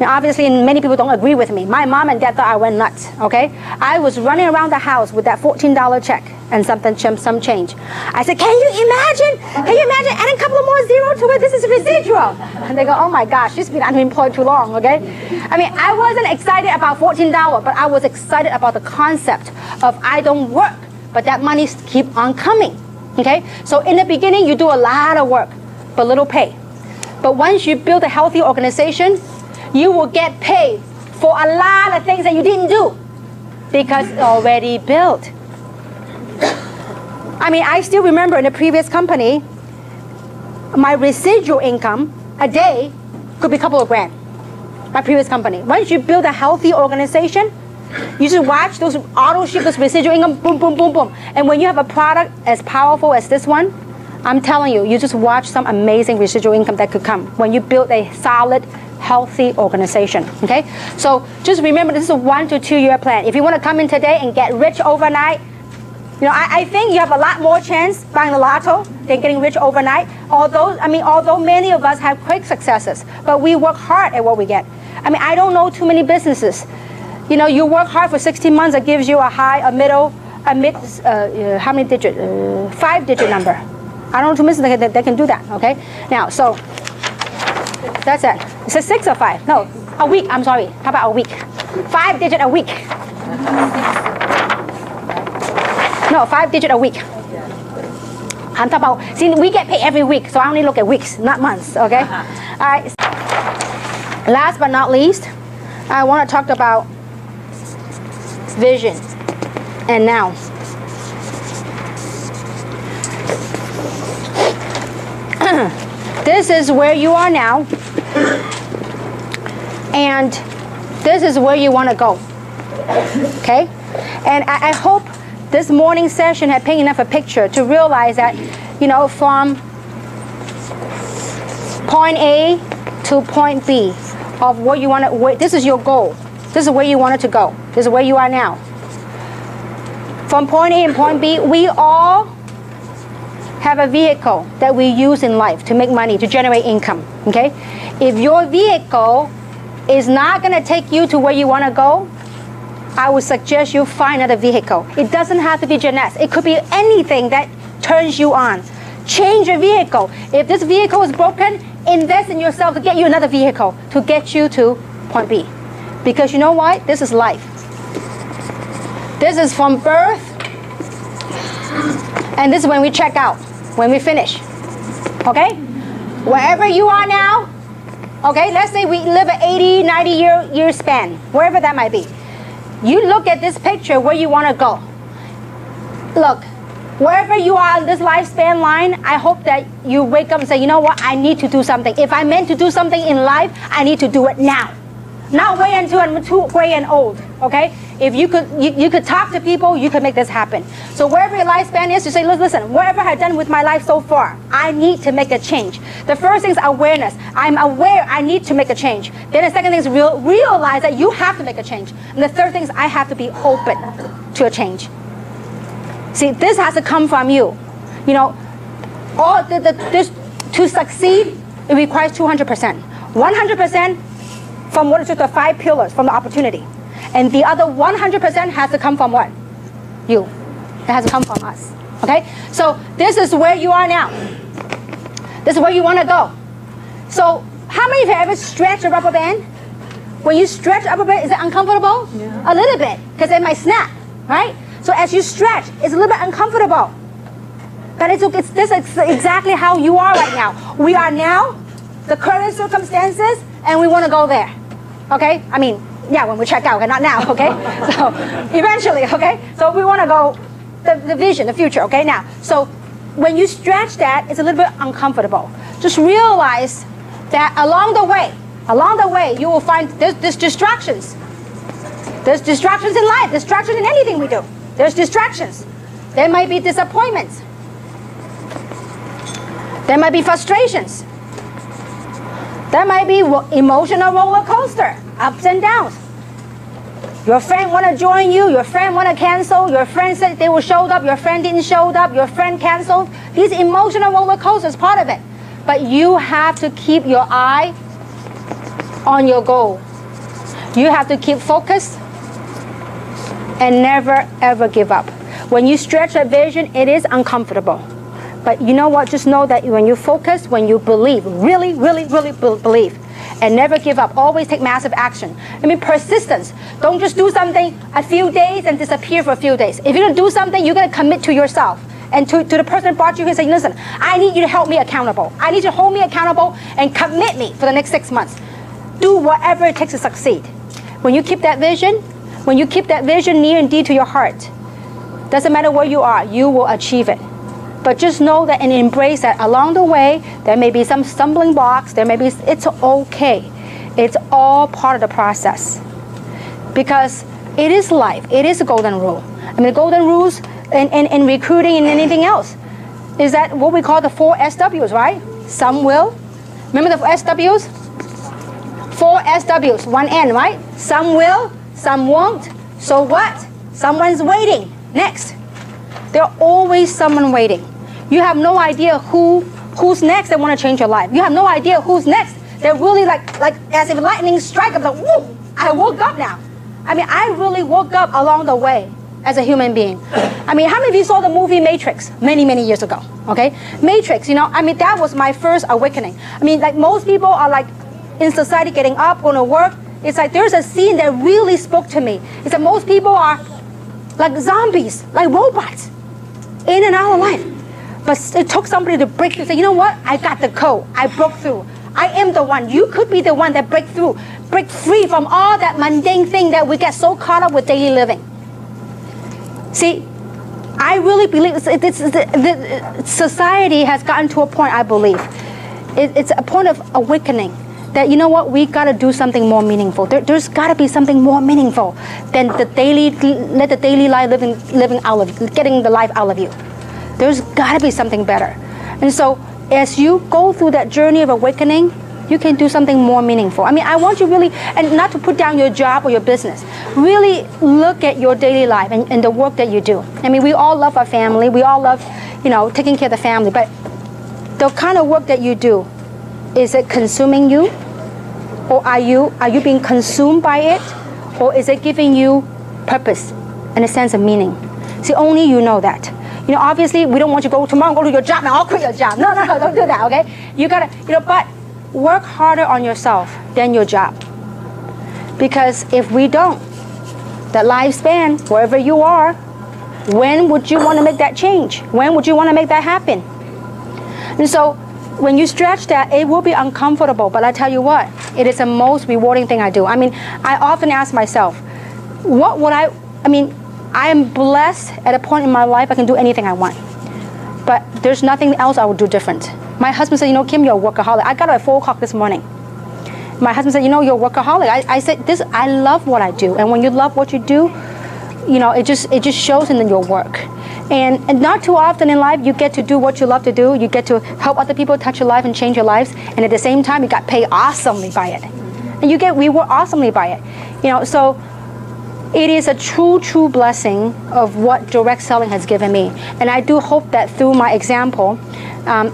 Now, obviously, many people don't agree with me. My mom and dad thought I went nuts, okay? I was running around the house with that $14 check and some change. I said, can you imagine adding a couple of more zeros to it? This is residual. And they go, oh my gosh, she's been unemployed too long, okay? I mean, I wasn't excited about $14, but I was excited about the concept of I don't work, but that money keep on coming, okay? So in the beginning, you do a lot of work, but little pay. But once you build a healthy organization, you will get paid for a lot of things that you didn't do because it's already built. I mean, I still remember in the previous company, my residual income a day could be a couple of grand. My previous company. Once you build a healthy organization, you just watch those auto ship, those residual income, boom, boom, boom, boom. And when you have a product as powerful as this one, I'm telling you, you just watch some amazing residual income that could come when you build a solid, healthy organization, okay? So just remember, this is a 1 to 2 year plan. If you want to come in today and get rich overnight, you know, I think you have a lot more chance buying the lotto than getting rich overnight. Although many of us have quick successes, but we work hard at what we get. I mean, I don't know too many businesses. You know, you work hard for 16 months, it gives you a high, a middle, a mid, how many digit? 5-digit number. I don't know two businesses that can do that, okay? Now, so that's it. Is it 6 or 5? No, a week, I'm sorry. How about a week? 5-digit a week. No, 5-digit a week. I'm talking about, see, we get paid every week, so I only look at weeks, not months, okay? All right. Last but not least, I want to talk about vision and now. This is where you are now, and this is where you want to go, okay? And I hope this morning session had painted enough a picture to realize that, you know, from point A to point B of what you want to, this is your goal. This is where you want it to go. This is where you are now. From point A and point B, we all have a vehicle that we use in life to make money, to generate income, okay? If your vehicle is not going to take you to where you want to go, I would suggest you find another vehicle. It doesn't have to be Jeunesse. It could be anything that turns you on. Change your vehicle. If this vehicle is broken, invest in yourself to get you another vehicle to get you to point B. Because you know what? This is life. This is from birth, and this is when we check out, when we finish, okay? Wherever you are now, okay, let's say we live an 80, 90 year span, wherever that might be. You look at this picture where you want to go. Look, wherever you are on this lifespan line, I hope that you wake up and say, you know what, I need to do something. If I'm meant to do something in life, I need to do it now. Not wait until I'm too gray and old, okay? If you could talk to people, you could make this happen. So wherever your lifespan is, you say, listen, whatever I've done with my life so far, I need to make a change. The first thing is awareness. I'm aware I need to make a change. Then the second thing is realize that you have to make a change. And the third thing is I have to be open to a change. See, this has to come from you. You know, to succeed, it requires 200%. 100% from what is just the 5 pillars, from the opportunity. And the other 100% has to come from what? You. It has to come from us. Okay? So this is where you are now. This is where you want to go. So how many of you have ever stretched a rubber band? When you stretch a rubber band, is it uncomfortable? Yeah. A little bit, because it might snap, right? So as you stretch, it's a little bit uncomfortable. But this is exactly how you are right now. We are now, the current circumstances, and we want to go there. Okay? I mean, yeah, when we check out, okay, not now, okay? So eventually, okay? So we want to go, the vision, the future, okay? Now, so when you stretch that, it's a little bit uncomfortable. Just realize that along the way, you will find there's distractions. There's distractions in life, distractions in anything we do. There's distractions. There might be disappointments. There might be frustrations. There might be emotional roller coaster, ups and downs. Your friend want to join you, your friend want to cancel, your friend said they will show up, your friend didn't show up, your friend canceled. These emotional roller coasters, part of it. But you have to keep your eye on your goal. You have to keep focused and never ever give up. When you stretch that vision, it is uncomfortable. But you know what? Just know that when you focus, when you believe, really believe, and never give up, always take massive action. I mean, persistence. Don't just do something a few days and disappear for a few days. If you're going to do something, you're going to commit to yourself. And to the person who brought you here and say, listen, I need you to help me accountable. I need you to hold me accountable and commit me for the next 6 months. Do whatever it takes to succeed. When you keep that vision near and dear to your heart, doesn't matter where you are, you will achieve it. But just know that and embrace that along the way, there may be some stumbling blocks, it's okay. It's all part of the process. Because it is life, it is a golden rule. I mean, the golden rules in recruiting and anything else is that what we call the 4 SWs, right? Some will. Remember the SWs? 4 SWs, 1 N, right? Some will, some won't. So what? Someone's waiting. Next. There's always someone waiting. You have no idea who's next that want to change your life. You have no idea who's next. They're really like as if lightning strike. I'm like, whoa, I woke up now. I mean, I really woke up along the way as a human being. I mean, how many of you saw the movie Matrix many years ago? Okay, Matrix, you know, I mean, that was my first awakening. I mean, like most people are like in society getting up, going to work. It's like there's a scene that really spoke to me. It's that most people are like zombies, like robots, in and out of life. But it took somebody to break through. Say, you know what? I got the code. I broke through. I am the one. You could be the one that break through, break free from all that mundane thing that we get so caught up with daily living. See, I really believe society has gotten to a point, I believe. It's a point of awakening that, you know what, we got to do something more meaningful. There's got to be something more meaningful than the daily life living out of, getting the life out of you. There's got to be something better. And so as you go through that journey of awakening, you can do something more meaningful. I mean, I want you really, and not to put down your job or your business, really look at your daily life and the work that you do. I mean, we all love our family. We all love, you know, taking care of the family. But the kind of work that you do, is it consuming you? Or are you being consumed by it? Or is it giving you purpose and a sense of meaning? See, only you know that. You know, obviously, we don't want you to go tomorrow and go to your job and I'll quit your job. No, don't do that, okay? You gotta, you know, but work harder on yourself than your job. Because if we don't, that lifespan, wherever you are, when would you want to make that change? When would you want to make that happen? And so, when you stretch that, it will be uncomfortable, but I tell you what, it is the most rewarding thing I do. I mean, I often ask myself, what would I mean, I am blessed at a point in my life I can do anything I want. But there's nothing else I would do different. My husband said, you know, Kim, you're a workaholic. I got up at 4 o'clock this morning. My husband said, you know, you're a workaholic. I said, I love what I do. And when you love what you do, you know, it just shows in your work. And not too often in life, you get to do what you love to do. You get to help other people touch your life and change your lives. And at the same time, you got paid awesomely by it. And you get rewarded awesomely by it. You know, so it is a true blessing of what direct selling has given me. And I do hope that through my example,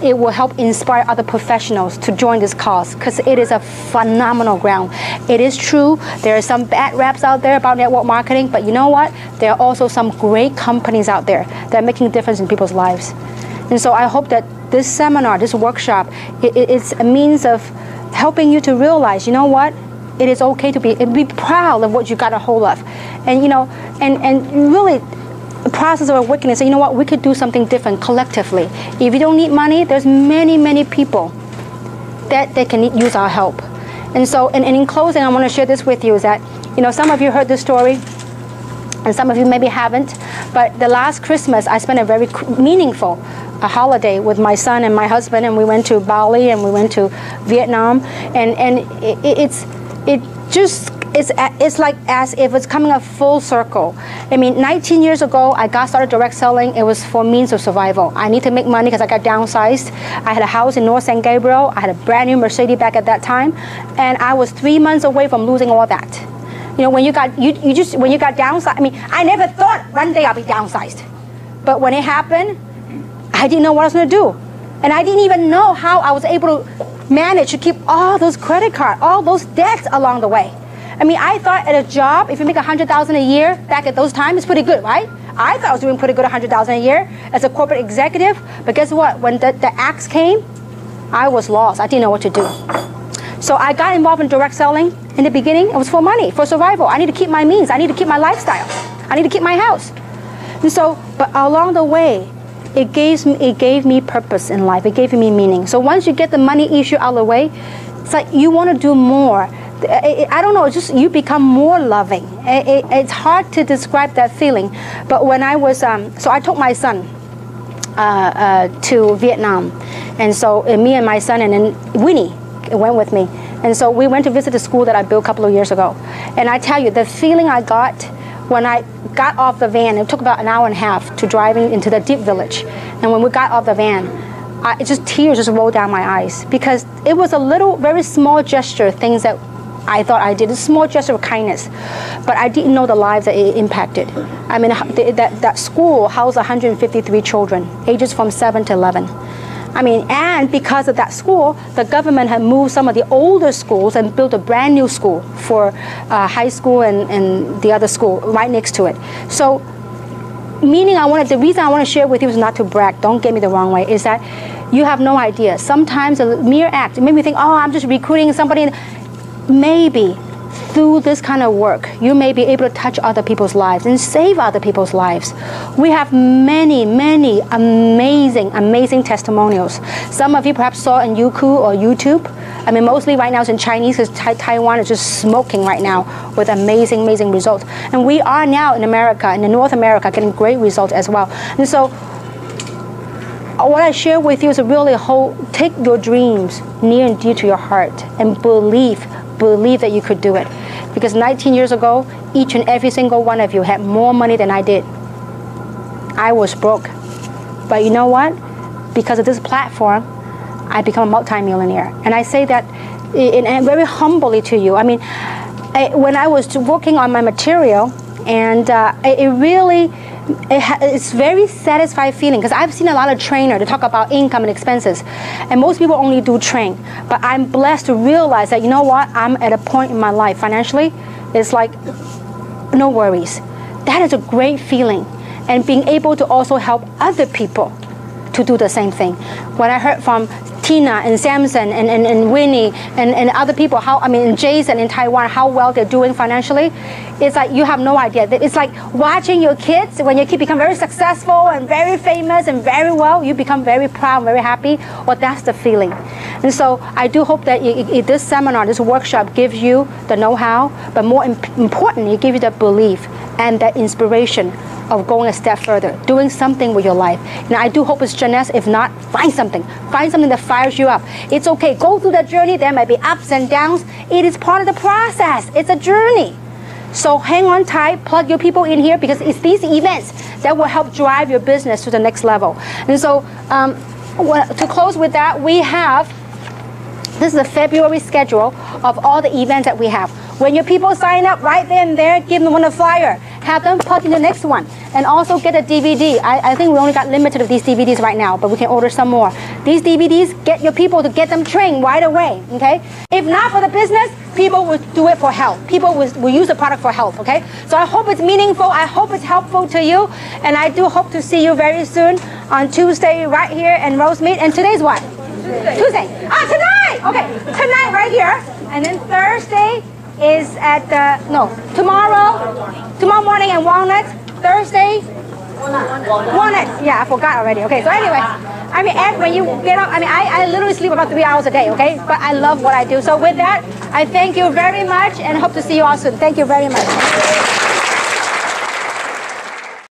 it will help inspire other professionals to join this cause, because it is a phenomenal ground. It is true, there are some bad raps out there about network marketing, but you know what? There are also some great companies out there that are making a difference in people's lives. And so I hope that this seminar, this workshop, it's a means of helping you to realize, you know what? It is okay to be proud of what you got a hold of. And you know, and really the process of awakening, say, you know what, we could do something different collectively. If you don't need money, there's many people that they can use our help. And so, and in closing, I want to share this with you, is that, you know, some of you heard this story, and some of you maybe haven't, but the last Christmas, I spent a very meaningful holiday with my son and my husband, and we went to Bali and we went to Vietnam, and it's like as if it's coming a full circle. I mean, 19 years ago, I got started direct selling. It was for means of survival. I need to make money because I got downsized. I had a house in North San Gabriel. I had a brand new Mercedes back at that time, and I was 3 months away from losing all that. You know, when you got downsized, I mean, I never thought one day I'll be downsized, but when it happened, I didn't know what I was going to do. And I didn't even know how I was able to manage to keep all those credit cards, all those debts along the way. I mean, I thought at a job, if you make $100,000 a year, back at those times, it's pretty good, right? I thought I was doing pretty good, $100,000 a year as a corporate executive. But guess what? When the axe came, I was lost. I didn't know what to do. So I got involved in direct selling. In the beginning, it was for money, for survival. I need to keep my means. I need to keep my lifestyle. I need to keep my house. And so, but along the way, it gave me purpose in life. It gave me meaning. So once you get the money issue out of the way, it's like you want to do more. I don't know, it's just you become more loving. It's hard to describe that feeling. But when I was, so I took my son to Vietnam. And so me and my son and then Winnie went with me. And so we went to visit the school that I built a couple of years ago. And I tell you, the feeling I got when I got off the van, it took about an hour and a half to driving into the deep village. And when we got off the van, tears just rolled down my eyes because it was a little, very small gesture, things that I thought I did, a small gesture of kindness, but I didn't know the lives that it impacted. I mean, that school housed 153 children, ages from 7 to 11. I mean, and because of that school, the government had moved some of the older schools and built a brand new school for high school and the other school right next to it. So, meaning the reason I want to share with you is not to brag, don't get me the wrong way, is that you have no idea. Sometimes a mere act, it made me think, oh, I'm just recruiting somebody. Maybe through this kind of work, you may be able to touch other people's lives and save other people's lives. We have many, many amazing, amazing testimonials. Some of you perhaps saw on Youku or YouTube. I mean, mostly right now it's in Chinese because Taiwan is just smoking right now with amazing, amazing results. And we are now in America, in North America, getting great results as well. And so what I share with you is really take your dreams near and dear to your heart and believe that you could do it. Because 19 years ago, each and every single one of you had more money than I did. I was broke. But you know what? Because of this platform, I become a multimillionaire. And I say that and very humbly to you. I mean, when I was working on my material, and it's very satisfying feeling because I've seen a lot of trainers to talk about income and expenses, and most people only do train. But I'm blessed to realize that, you know what, I'm at a point in my life financially, it's like no worries. That is a great feeling, and being able to also help other people to do the same thing. When I heard from Tina and Samson and Winnie and other people, and Jason in Taiwan, how well they're doing financially, it's like you have no idea. It's like watching your kids, when your kids become very successful and very famous and very well, you become very proud, very happy. Well, that's the feeling. And so I do hope that this seminar, this workshop gives you the know-how, but more importantly, it gives you the belief and that inspiration of going a step further, doing something with your life. And I do hope it's Jeunesse. If not, find something that fires you up. It's okay, go through that journey. There might be ups and downs. It is part of the process. It's a journey. So hang on tight, plug your people in here, because it's these events that will help drive your business to the next level. And so to close with that, this is a February schedule of all the events that we have. When your people sign up right then and there, give them a flyer. Have them plug in the next one. And also get a DVD. I think we only got limited of these DVDs right now, but we can order some more. These DVDs, get your people to get them trained right away, okay? If not for the business, people will do it for health. People will use the product for health, okay? So I hope it's meaningful. I hope it's helpful to you. And I do hope to see you very soon on Tuesday right here in Rosemead. And today's what? Tuesday. Tonight! Okay, tonight right here. And then Thursday is at tomorrow morning in Walnut. Thursday, Walnut. Yeah, I forgot already. Okay, so anyway, I mean, when you get up, I literally sleep about 3 hours a day, okay? But I love what I do. So with that, I thank you very much and hope to see you all soon. Thank you very much.